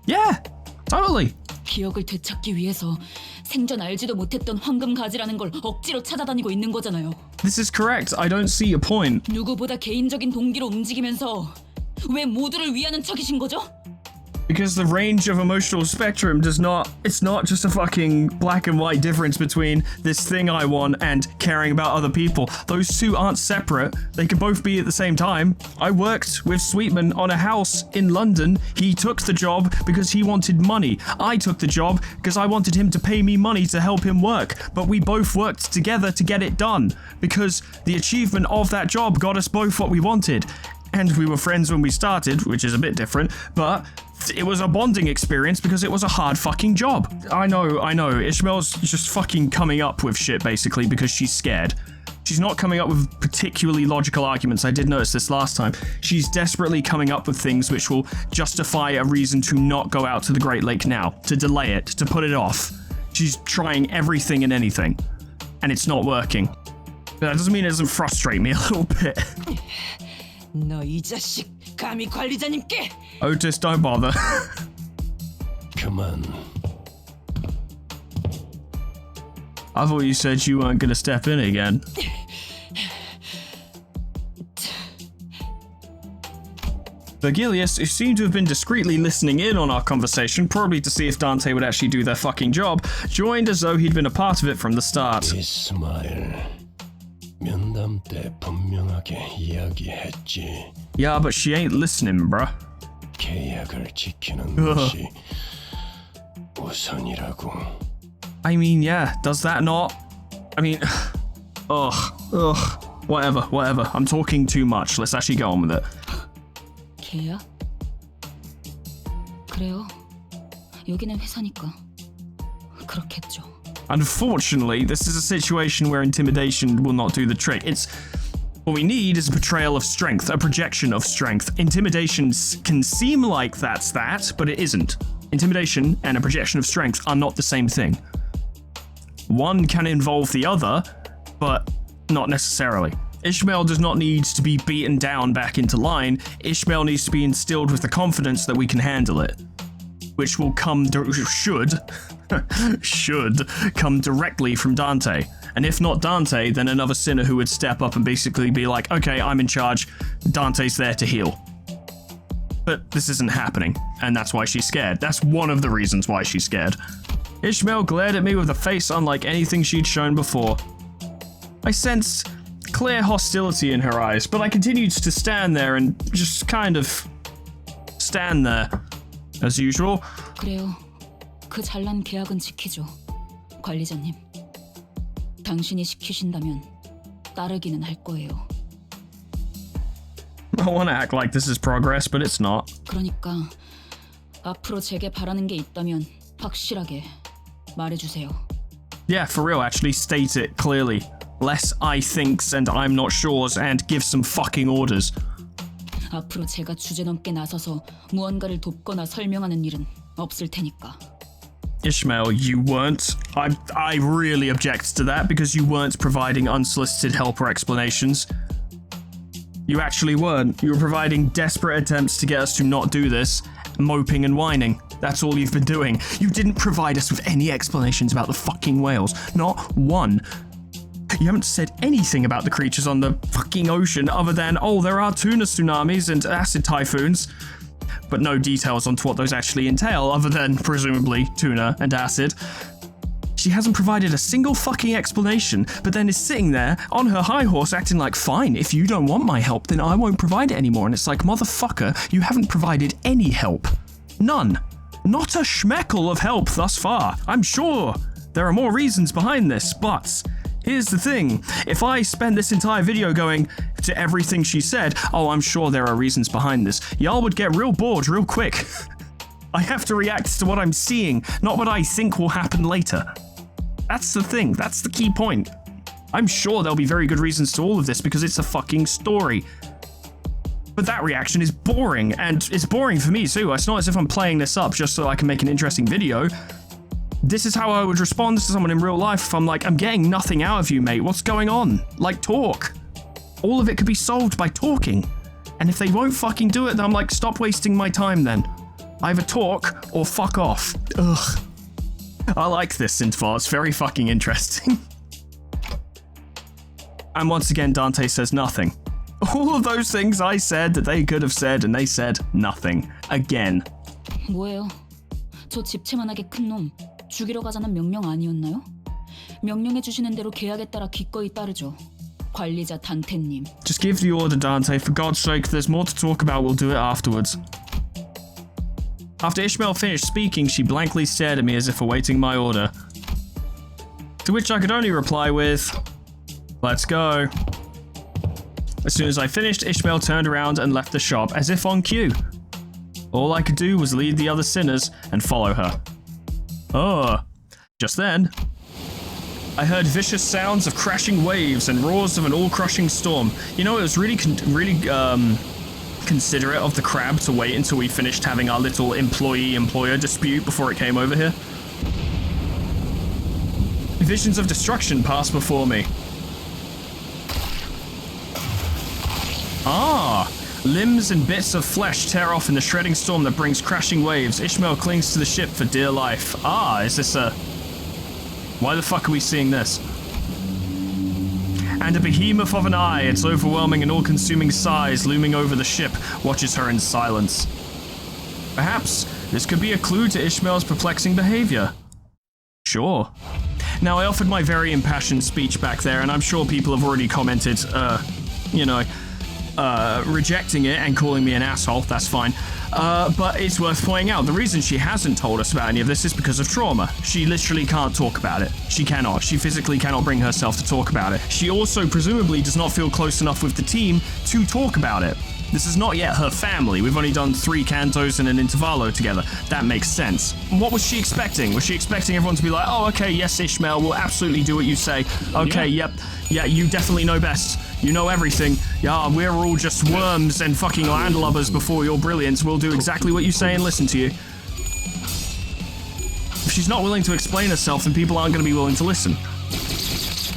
Yeah, totally. 기억을 되찾기 위해서 생전 알지도 못했던 황금 가지라는 걸 억지로 찾아다니고 있는 거잖아요. This is correct. I don't see your point. 누구보다 개인적인 동기로 움직이면서 왜 모두를 위하는 척이신 거죠? Because the range of emotional spectrum it's not just a fucking black and white difference between this thing I want and caring about other people. Those two aren't separate. They can both be at the same time. I worked with Sweetman on a house in London. He took the job because he wanted money. I took the job because I wanted him to pay me money to help him work. But we both worked together to get it done because the achievement of that job got us both what we wanted. And we were friends when we started, which is a bit different, but it was a bonding experience because it was a hard fucking job. I know. Ishmael's just fucking coming up with shit basically because she's scared. She's not coming up with particularly logical arguments. I did notice this last time. She's desperately coming up with things which will justify a reason to not go out to the Great Lake now, to delay it, to put it off. She's trying everything and anything, and it's not working. But that doesn't mean it doesn't frustrate me a little bit. 너 이 자식 감히 관리자님께 Otis, don't bother. 그만. I thought you said you weren't gonna step in again. Vergilius, who seemed to have been discreetly listening in on our conversation, probably to see if Dante would actually do their fucking job, joined as though he'd been a part of it from the start. 이스마일, 면담 때 분명하게 이야기했지. Yeah, but she ain't listening, bruh. 계약을 지키는 것이 우선이라고. I mean, yeah, does that not? I mean, whatever. I'm talking too much. Let's actually go on with it. 계약? 그래요. 여기는 회사니까 그렇겠죠. Unfortunately, this is a situation where intimidation will not do the trick. What we need is a portrayal of strength, a projection of strength. Intimidation can seem like that's that, but it isn't. Intimidation and a projection of strength are not the same thing. One can involve the other, but not necessarily. Ishmael does not need to be beaten down back into line. Ishmael needs to be instilled with the confidence that we can handle it, which will should come directly from Dante. And if not Dante, then another sinner who would step up and basically be like, okay, I'm in charge, Dante's there to heal. But this isn't happening, and that's why she's scared. That's one of the reasons why she's scared. Ishmael glared at me with a face unlike anything she'd shown before. I sensed clear hostility in her eyes, but I continued to stand there and just kind of stand there, as usual. 그래요. 그 잘난 계약은 지키죠. 관리자님. 당신이 시키신다면 따르기는 할 거예요. I want to act like this is progress, but it's not. 그러니까 앞으로 제게 바라는 게 있다면 확실하게 말해주세요. Yeah, for real, actually state it clearly. Less I thinks and I'm not sure's and give some fucking orders. 앞으로 제가 주제넘게 나서서 무언가를 돕거나 설명하는 일은 없을 테니까. Ishmael, you weren't. I really object to that because you weren't providing unsolicited help or explanations. You actually weren't. You were providing desperate attempts to get us to not do this, moping and whining. That's all you've been doing. You didn't provide us with any explanations about the fucking whales. Not one. You haven't said anything about the creatures on the fucking ocean other than, oh, there are tuna tsunamis and acid typhoons. But no details onto what those actually entail other than, presumably, tuna and acid. She hasn't provided a single fucking explanation, but then is sitting there on her high horse acting like, fine, if you don't want my help, then I won't provide it anymore. And it's like, motherfucker, you haven't provided any help. None. Not a schmeckle of help thus far. I'm sure there are more reasons behind this, but here's the thing. If I spend this entire video going to everything she said, oh, I'm sure there are reasons behind this, y'all would get real bored real quick. I have to react to what I'm seeing, not what I think will happen later. That's the thing. That's the key point. I'm sure there'll be very good reasons to all of this because it's a fucking story. But that reaction is boring, and it's boring for me too. It's not as if I'm playing this up just so I can make an interesting video. This is how I would respond to someone in real life if I'm like, I'm getting nothing out of you, mate. What's going on? Like, talk. All of it could be solved by talking. And if they won't fucking do it, then I'm like, stop wasting my time then. Either talk or fuck off. Ugh. I like this interval. It's very fucking interesting. And once again, Dante says nothing. All of those things I said that they could have said, and they said nothing. Again. 뭐예요? 저 집채만하게 큰 놈 죽이러 가자는 명령 아니었나요? 명령해 주시는 대로 계약에 따라 기꺼이 따르죠. 관리자 단테님. Just give the order, Dante. For God's sake, there's more to talk about. We'll do it afterwards. After Ishmael finished speaking, she blankly stared at me as if awaiting my order. To which I could only reply with, "Let's go." As soon as I finished, Ishmael turned around and left the shop as if on cue. All I could do was lead the other sinners and follow her. Oh, just then, I heard vicious sounds of crashing waves and roars of an all-crushing storm. You know, it was really considerate of the crab to wait until we finished having our little employee-employer dispute before it came over here. Visions of destruction passed before me. Ah! Limbs and bits of flesh tear off in the shredding storm that brings crashing waves. Ishmael clings to the ship for dear life. Ah, is this a... Why the fuck are we seeing this? And a behemoth of an eye, its overwhelming and all-consuming size looming over the ship, watches her in silence. Perhaps this could be a clue to Ishmael's perplexing behavior. Sure. Now, I offered my very impassioned speech back there, and I'm sure people have already commented, rejecting it and calling me an asshole. That's fine. But it's worth pointing out, the reason she hasn't told us about any of this is because of trauma. She literally can't talk about it. She cannot. She physically cannot bring herself to talk about it. She also presumably does not feel close enough with the team to talk about it. This is not yet her family. We've only done 3 cantos and an intervallo together. That makes sense. What was she expecting? Was she expecting everyone to be like, oh, okay, yes, Ishmael, we'll absolutely do what you say. Okay, yep, yeah, you definitely know best. You know everything. Yeah, we're all just worms and fucking landlubbers before your brilliance. We'll do exactly what you say and listen to you. If she's not willing to explain herself, then people aren't going to be willing to listen.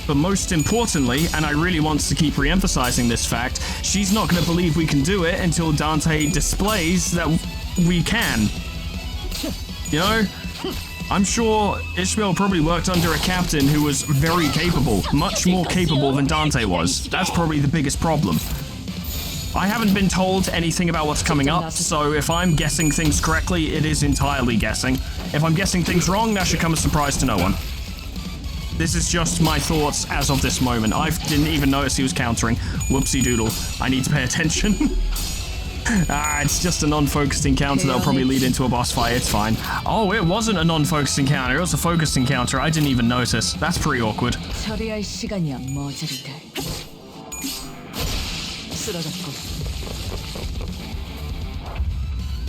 But most importantly, and I really want to keep re-emphasizing this fact, she's not going to believe we can do it until Dante displays that we can. You know? I'm sure Ishmael probably worked under a captain who was very capable, much more capable than Dante was. That's probably the biggest problem. I haven't been told anything about what's coming up, so if I'm guessing things correctly, it is entirely guessing. If I'm guessing things wrong, that should come as a surprise to no one. This is just my thoughts as of this moment. I didn't even notice he was countering. Whoopsie doodle. I need to pay attention. It's just a non-focused encounter that'll probably lead into a boss fight. It's fine. Oh, it wasn't a non-focused encounter. It was a focused encounter. I didn't even notice. That's pretty awkward. 처리할 시간이야 머저리들. 쓰러졌고.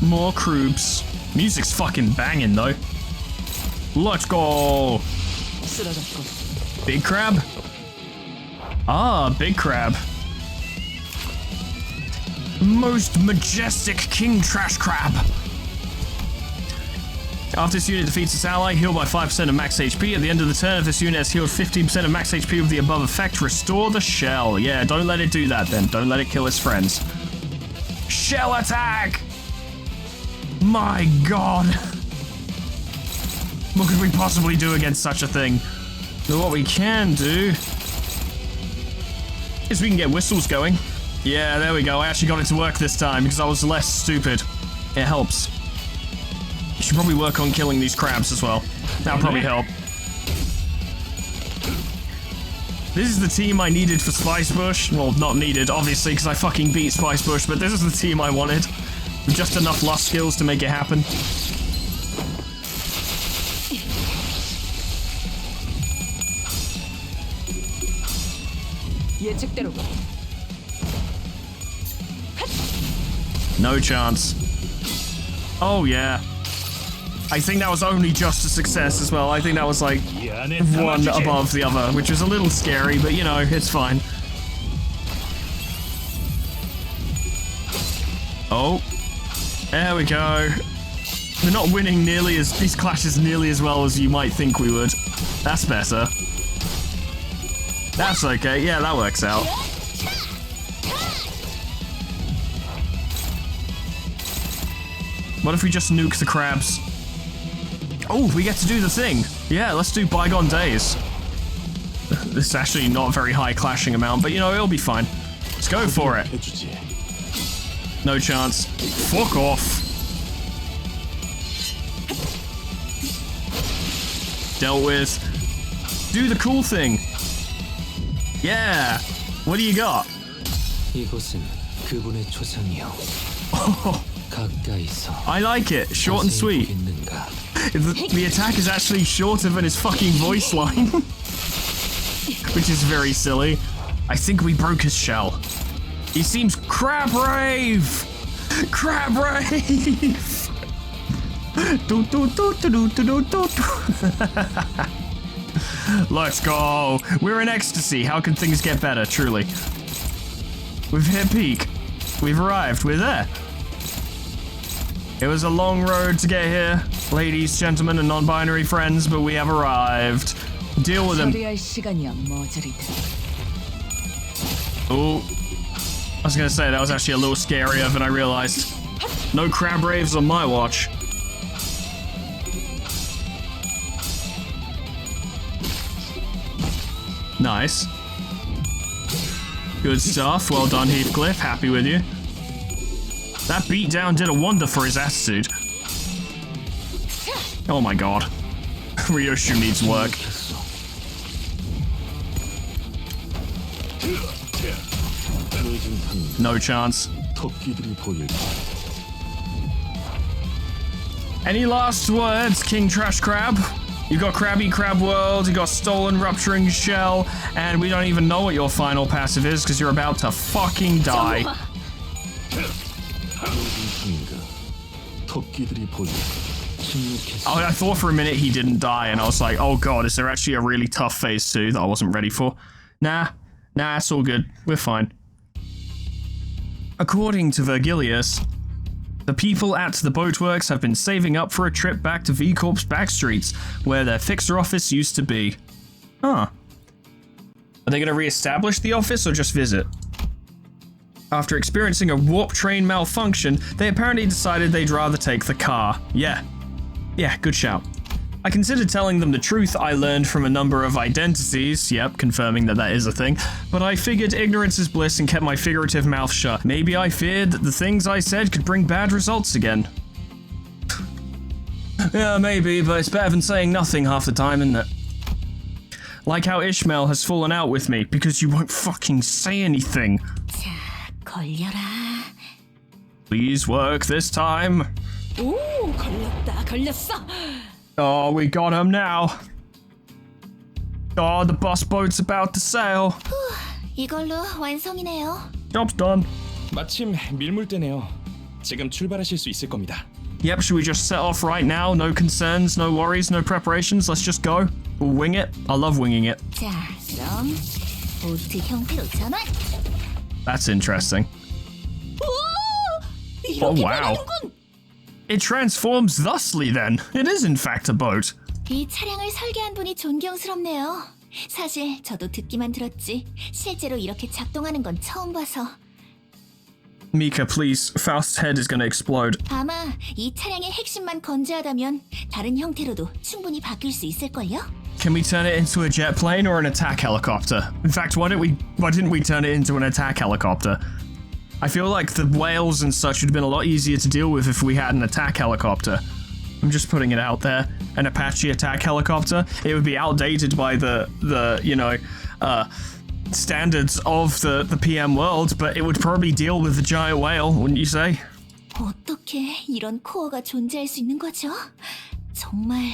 More crews. Music's fucking banging though. Let's go. 쓰러졌고. Big crab? Ah, big crab. Most majestic king trash crab. After this unit defeats its ally, heal by 5% of max HP. At the end of the turn, if this unit has healed 15% of max HP with the above effect, restore the shell. Yeah, don't let it do that then. Don't let it kill its friends. Shell attack! My god. What could we possibly do against such a thing? So what we can do is we can get whistles going. Yeah, there we go. I actually got it to work this time because I was less stupid. It helps. You should probably work on killing these crabs as well. That'll probably help. This is the team I needed for Spice Bush. Well, not needed, obviously, because I fucking beat Spice Bush, but this is the team I wanted. With just enough lust skills to make it happen. 예측대로. No chance. Oh, yeah. I think that was only just a success as well. I think that was like one above the other, which was a little scary, but you know, it's fine. Oh. There we go. We're not winning nearly as these clashes nearly as well as you might think we would. That's better. That's okay. Yeah, that works out. What if we just nuke the crabs? Oh, we get to do the thing. Yeah, let's do bygone days. This is actually not a very high clashing amount, but you know, it'll be fine. Let's go for it. No chance. Fuck off. dealt with. Do the cool thing. Yeah. What do you got? 이곳은 그분의 초상이요. 가까이서 I like it. Short and 자세히 sweet. 보겠는가? The attack is actually shorter than his fucking voice line. Which is very silly. I think we broke his shell. He seems crab rave! Crab rave! Do, do, do, do, do, do, do, do. Let's go. We're in ecstasy. How can things get better, truly? We've hit peak. We've arrived. We're there. It was a long road to get here, ladies, gentlemen, and non-binary friends, but we have arrived. Deal with them. Oh, I was gonna say that was actually a little scarier than I realized. No crab raves on my watch. Nice. Good stuff. Well done, Heathcliff. Happy with you. That beatdown did a wonder for his attitude. Oh my god. Ryoshu needs work. No chance. Any last words, King Trash Crab? You got Krabby Crab World, you got Stolen Rupturing Shell, and we don't even know what your final passive is because you're about to fucking die. I thought for a minute he didn't die, and I was like, oh god, is there actually a really tough phase 2 that I wasn't ready for? Nah, it's all good. We're fine. According to Virgilius, the people at the boatworks have been saving up for a trip back to V Corp's back streets, where their fixer office used to be. Huh. Are they going to re-establish the office or just visit? After experiencing a warp train malfunction, they apparently decided they'd rather take the car. Yeah, good shout. I considered telling them the truth I learned from a number of identities, yep, confirming that is a thing, but I figured ignorance is bliss and kept my figurative mouth shut. Maybe I feared that the things I said could bring bad results again. Yeah, maybe, but it's better than saying nothing half the time, isn't it? Like how Ishmael has fallen out with me because you won't fucking say anything. 자, 걸려라. Please work this time. 오, 걸렸어. Oh, we got him now. Oh, the bus boat's about to sail. 이걸로 완성이네요. Job's done. 마침 밀물대네요. 지금 출발하실 수 있을 겁니다. Yep, should we just set off right now? No concerns, no worries, no preparations. Let's just go. We'll wing it. I love winging it. 자, 그럼 보트 형태로 전환. That's interesting. Oh, wow. It transforms thusly then. It is in fact a boat. 이 차량을 설계한 분이 존경스럽네요. 사실 저도 듣기만 들었지 실제로 이렇게 작동하는 건 처음 봐서. Mika, please. Faust's head is gonna explode. 아마 이 차량의 핵심만 건재하다면 다른 형태로도 충분히 바뀔 수 있을걸요? Can we turn it into a jet plane or an attack helicopter? In fact, why didn't we turn it into an attack helicopter? I feel like the whales and such would have been a lot easier to deal with if we had an attack helicopter. I'm just putting it out there. An Apache attack helicopter. It would be outdated by the standards of the PM world, but it would probably deal with the giant whale, wouldn't you say? 어떻게 이런 코어가 존재할 수 있는 거죠? 정말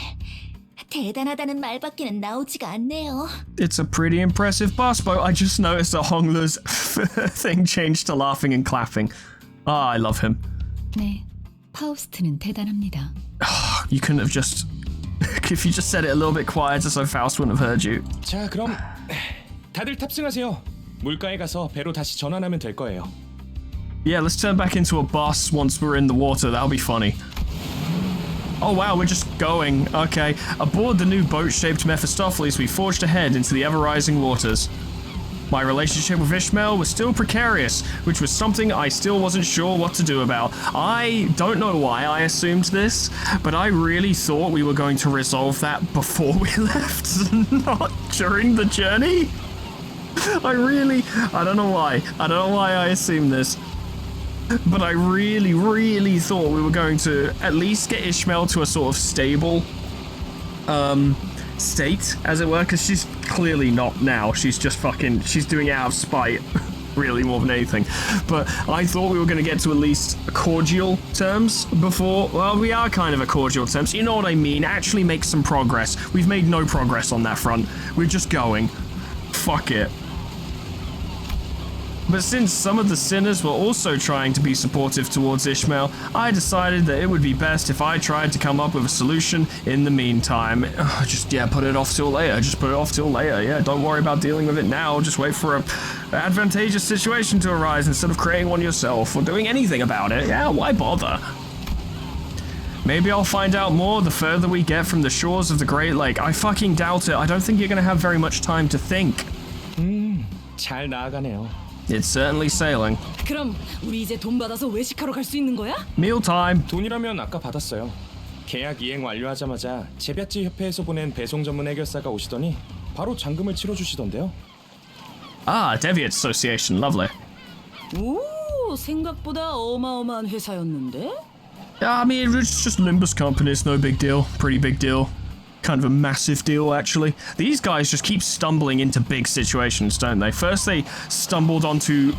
대단하다는 말밖에는 나오지가 않네요. It's a pretty impressive bus boat. I just noticed that Honglu's thing changed to laughing and clapping. Ah, I love him. 네, 파우스트는 대단합니다. You couldn't have just... if you just said it a little bit quieter so Faust wouldn't have heard you. 자, 그럼 다들 탑승하세요. 물가에 가서 배로 다시 전환하면 될 거예요. Yeah, let's turn back into a bus once we're in the water. That'll be funny. Oh wow, we're just going. Okay. Aboard the new boat-shaped Mephistopheles, we forged ahead into the ever-rising waters. My relationship with Ishmael was still precarious, which was something I still wasn't sure what to do about. I don't know why I assumed this, but I really thought we were going to resolve that before we left, not during the journey. I don't know why. I don't know why I assumed this. But I really thought we were going to at least get Ishmael to a sort of stable state, as it were, because she's clearly not now. She's just fucking, she's doing it out of spite, really, more than anything. But I thought we were going to get to at least cordial terms before, well, we are kind of at cordial terms. You know what I mean? Actually make some progress. We've made no progress on that front. We're just going. Fuck it. But since some of the sinners were also trying to be supportive towards Ishmael, I decided that it would be best if I tried to come up with a solution in the meantime. Put it off till later. Just put it off till later. Yeah, don't worry about dealing with it now. Just wait for a advantageous situation to arise instead of creating one yourself or doing anything about it. Yeah, why bother? Maybe I'll find out more the further we get from the shores of the Great Lake. I fucking doubt it. I don't think you're gonna have very much time to think. 잘 나아가네요. It's certainly sailing. 그럼 우리 이제 돈 받아서 외식하러 갈 수 있는 거야? Mealtime. 돈이라면 아까 받았어요. 계약 이행 완료하자마자 제비아치 협회에서 보낸 배송 전문 해결사가 오시더니 바로 잔금을 치러주시던데요. Ah, Deviant Association. Lovely. 오, 생각보다 어마어마한 회사였는데? I mean, it's just Limbus company. It's no big deal. Pretty big deal. Kind of a massive deal, actually. These guys just keep stumbling into big situations, don't they? First they stumbled onto,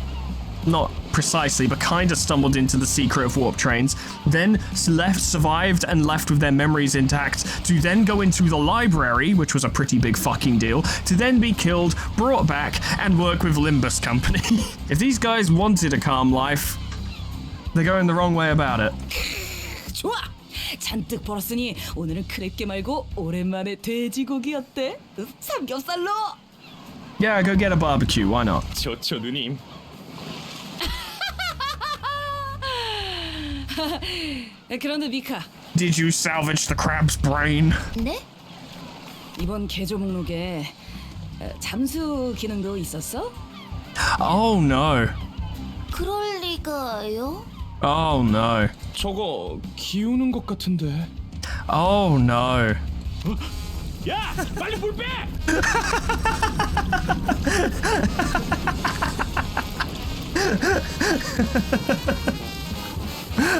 not precisely, but kind of stumbled into the secret of warp trains, then survived and left with their memories intact, to then go into the library, which was a pretty big fucking deal, to then be killed, brought back, and work with Limbus company. If these guys wanted a calm life, they're going the wrong way about it. 좋아! 잔뜩 벌었으니 오늘은 크랩게 말고 오랜만에 돼지고기 어때? 삼겹살로! Yeah, go get a barbecue, why not? 좋죠, 누님. 그런데 미카, Did you salvage the crab's brain? 네? 이번 개조 목록에 잠수 기능도 있었어? Oh no. 그럴 리가요? Oh no. 저거 기우는 것 같은데. Oh no. 야, 빨리 물 빼!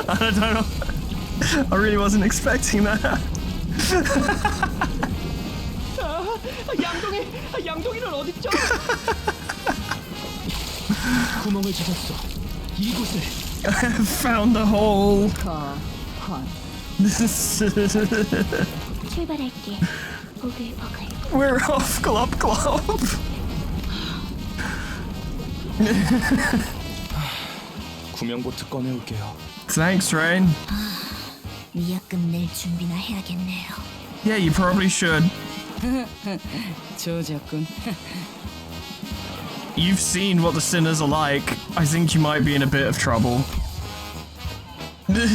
I don't know. I really wasn't expecting that. 양동이는 어딨죠? 구멍을 찾았어. 이곳에. I have found the hole. 출발할게. 보글보글. We're off, glop glop. 구명보트 꺼내올게요. Thanks, Rain. 위약금 낼 준비나 해야겠네요. Yeah, you probably should. 조졌군. You've seen what the sinners are like. I think you might be in a bit of trouble. I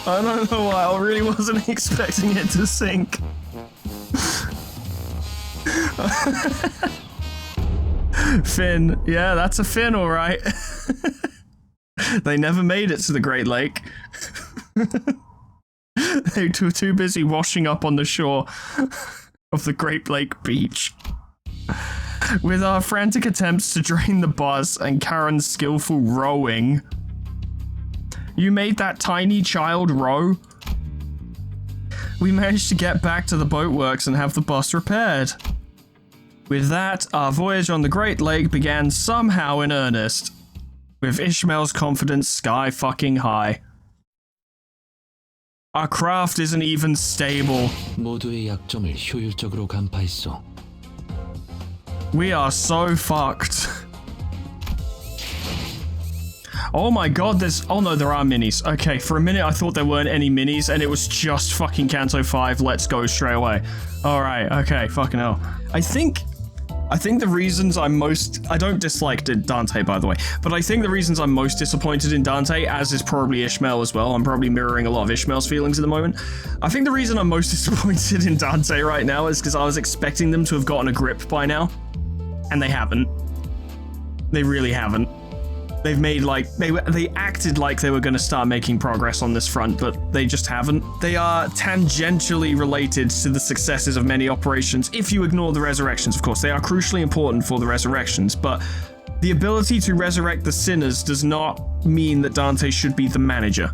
don't know why, I really wasn't expecting it to sink. Fin. Yeah, that's a fin, alright. They never made it to the Great Lake. They were too busy washing up on the shore of the Great Lake beach. With our frantic attempts to drain the bus and Karen's skillful rowing. You made that tiny child row? We managed to get back to the boatworks and have the bus repaired. With that, our voyage on the Great Lake began somehow in earnest. With Ishmael's confidence sky fucking high. Our craft isn't even stable. 모두의 약점을 효율적으로 간파했어. We are so fucked. Oh my god, there's... Oh no, there are minis. Okay, for a minute I thought there weren't any minis and it was just fucking Kanto 5, let's go straight away. Alright, okay, fucking hell. I think the reasons I'm most... I don't dislike Dante, by the way, but I think the reasons I'm most disappointed in Dante, as is probably Ishmael as well, I'm probably mirroring a lot of Ishmael's feelings at the moment. I think the reason I'm most disappointed in Dante right now is because I was expecting them to have gotten a grip by now. And they haven't. They really haven't. They've made like, they acted like they were going to start making progress on this front, but they just haven't. They are tangentially related to the successes of many operations, if you ignore the resurrections, of course. They are crucially important for the resurrections, but the ability to resurrect the sinners does not mean that Dante should be the manager.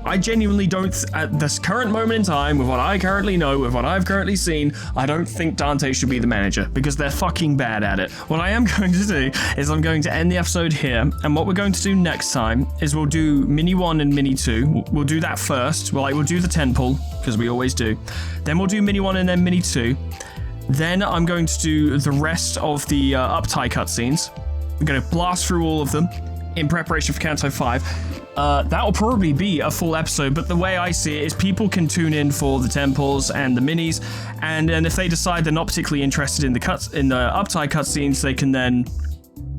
I genuinely don't, at this current moment in time, with what I currently know, with what I've currently seen, I don't think Dante should be the manager, because they're fucking bad at it. What I am going to do is I'm going to end the episode here, and what we're going to do next time is we'll do Mini 1 and Mini 2. We'll do that first. We'll do the 10 pull, because we always do. Then we'll do Mini 1 and then Mini 2. Then I'm going to do the rest of the Uptie cutscenes. I'm going to blast through all of them in preparation for Kanto 5. That will probably be a full episode, but the way I see it is people can tune in for the temples and the minis, and if they decide they're not particularly interested in the Uptie cutscenes, they can then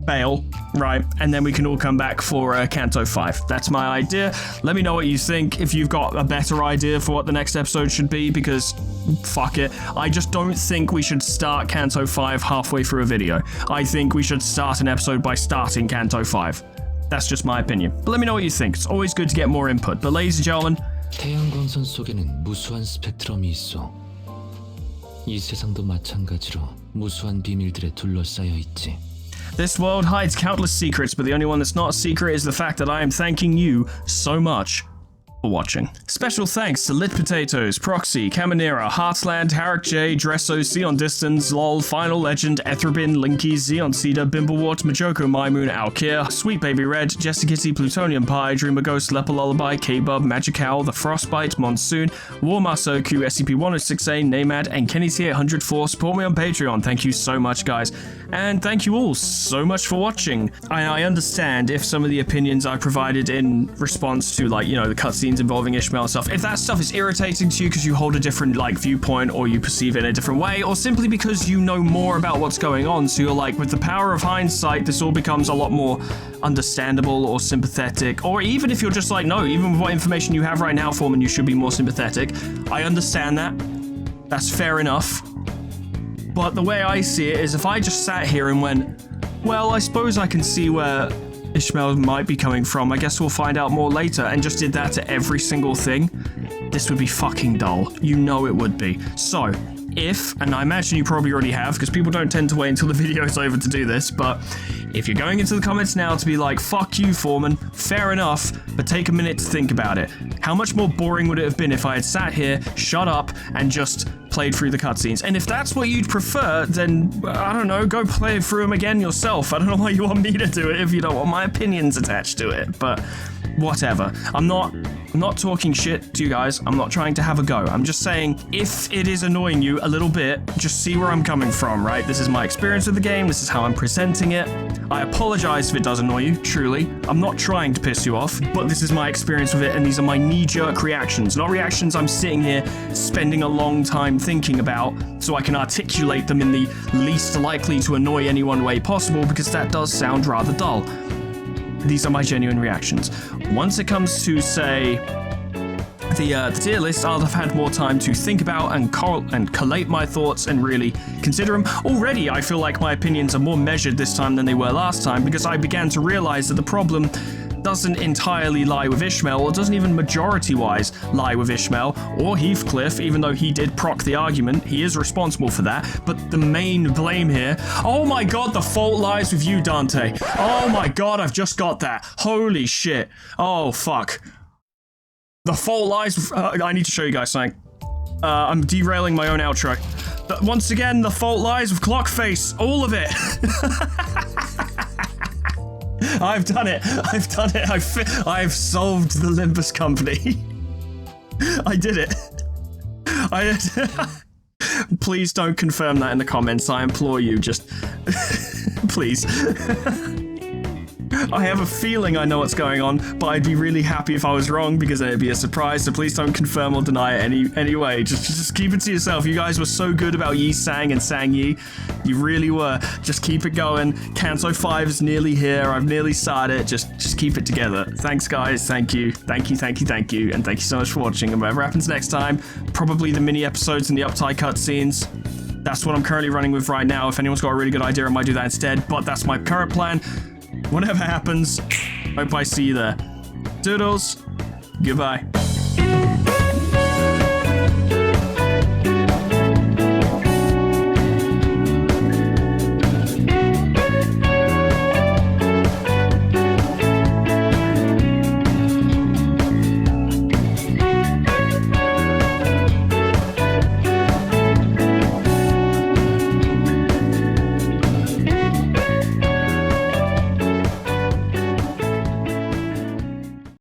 bail, right? And then we can all come back for Kanto 5. That's my idea. Let me know what you think, if you've got a better idea for what the next episode should be, because fuck it. I just don't think we should start Kanto 5 halfway through a video. I think we should start an episode by starting Kanto 5. That's just my opinion. But let me know what you think. It's always good to get more input. But ladies and gentlemen, 태양광선 속에는 무수한 스펙트럼이 있어. 이 세상도 마찬가지로 무수한 비밀들에 둘러싸여 있지. this world hides countless secrets, but the only one that's not a secret is the fact that I am thanking you so much for watching. Special thanks to Lit Potatoes, Proxy, Caminera, Heartsland, Tarek J, Dresso, Sion Distance, LOL, Final Legend, Ethrobin, Linky, Xeon Cedar, Bimblewart, Majoko Maimoon, Alkir, Sweet Baby Red, Jessicity, Plutonium Pie, Dreamer Ghost, Leper Lullaby, K-Bub, Magic Owl, The Frostbite, Monsoon, War Masoku, SCP-106A, Namad, and Kenny T804. Support me on Patreon. Thank you so much, guys. And thank you all so much for watching. I understand if some of the opinions I provided in response to, like, you know, the cutscenes involving Ishmael and stuff, if that stuff is irritating to you because you hold a different, like, viewpoint, or you perceive it in a different way, or simply because you know more about what's going on, so you're like, with the power of hindsight, this all becomes a lot more understandable or sympathetic, or even if you're just like, no, even with what information you have right now, Foreman, you should be more sympathetic. I understand that. That's fair enough. But the way I see it is, if I just sat here and went, well, I suppose I can see where Ishmael might be coming from, I guess we'll find out more later, and just did that to every single thing, this would be fucking dull. You know it would be. So, if, and I imagine you probably already have, because people don't tend to wait until the video is over to do this, but if you're going into the comments now to be like, fuck you, Foreman, fair enough, but take a minute to think about it. How much more boring would it have been if I had sat here, shut up, and just played through the cutscenes? And if that's what you'd prefer, then, I don't know, go play through them again yourself. I don't know why you want me to do it if you don't want my opinions attached to it, but whatever. I'm not talking shit to you guys. I'm not trying to have a go. I'm just saying, if it is annoying you a little bit, just see where I'm coming from, right? This is my experience with the game. This is how I'm presenting it. I apologize if it does annoy you, truly. I'm not trying to piss you off, but this is my experience with it, and these are my knee-jerk reactions, not reactions I'm sitting here spending a long time thinking about so I can articulate them in the least likely to annoy anyone way possible, because that does sound rather dull. These are my genuine reactions. Once it comes to, say, the tier list, I'll have had more time to think about and collate my thoughts and really consider them. Already, I feel like my opinions are more measured this time than they were last time, because I began to realize that the problem doesn't entirely lie with Ishmael, or doesn't even majority-wise lie with Ishmael, or Heathcliff, even though he did proc the argument. He is responsible for that, but the main blame here... Oh my god, the fault lies with you, Dante. Oh my god, I've just got that. Holy shit. Oh, fuck. The fault lies with... I need to show you guys something. I'm derailing my own outro. But once again, the fault lies with Clockface. All of it. I've done it. I've solved the Limbus company. I did it. Please don't confirm that in the comments. I implore you, just please. I have a feeling I know what's going on, but I'd be really happy if I was wrong, because then it'd be a surprise, so please don't confirm or deny it anyway. Just keep it to yourself. You guys were so good about Yi Sang and Sang Yi. You really were. Just keep it going. Kanto 5 is nearly here. I've nearly started it. Just keep it together. Thanks, guys. Thank you. Thank you. And thank you so much for watching. And whatever happens next time, probably the mini episodes and the Uptie cutscenes. That's what I'm currently running with right now. If anyone's got a really good idea, I might do that instead, but that's my current plan. Whatever happens, hope I see you there. Doodles. Goodbye.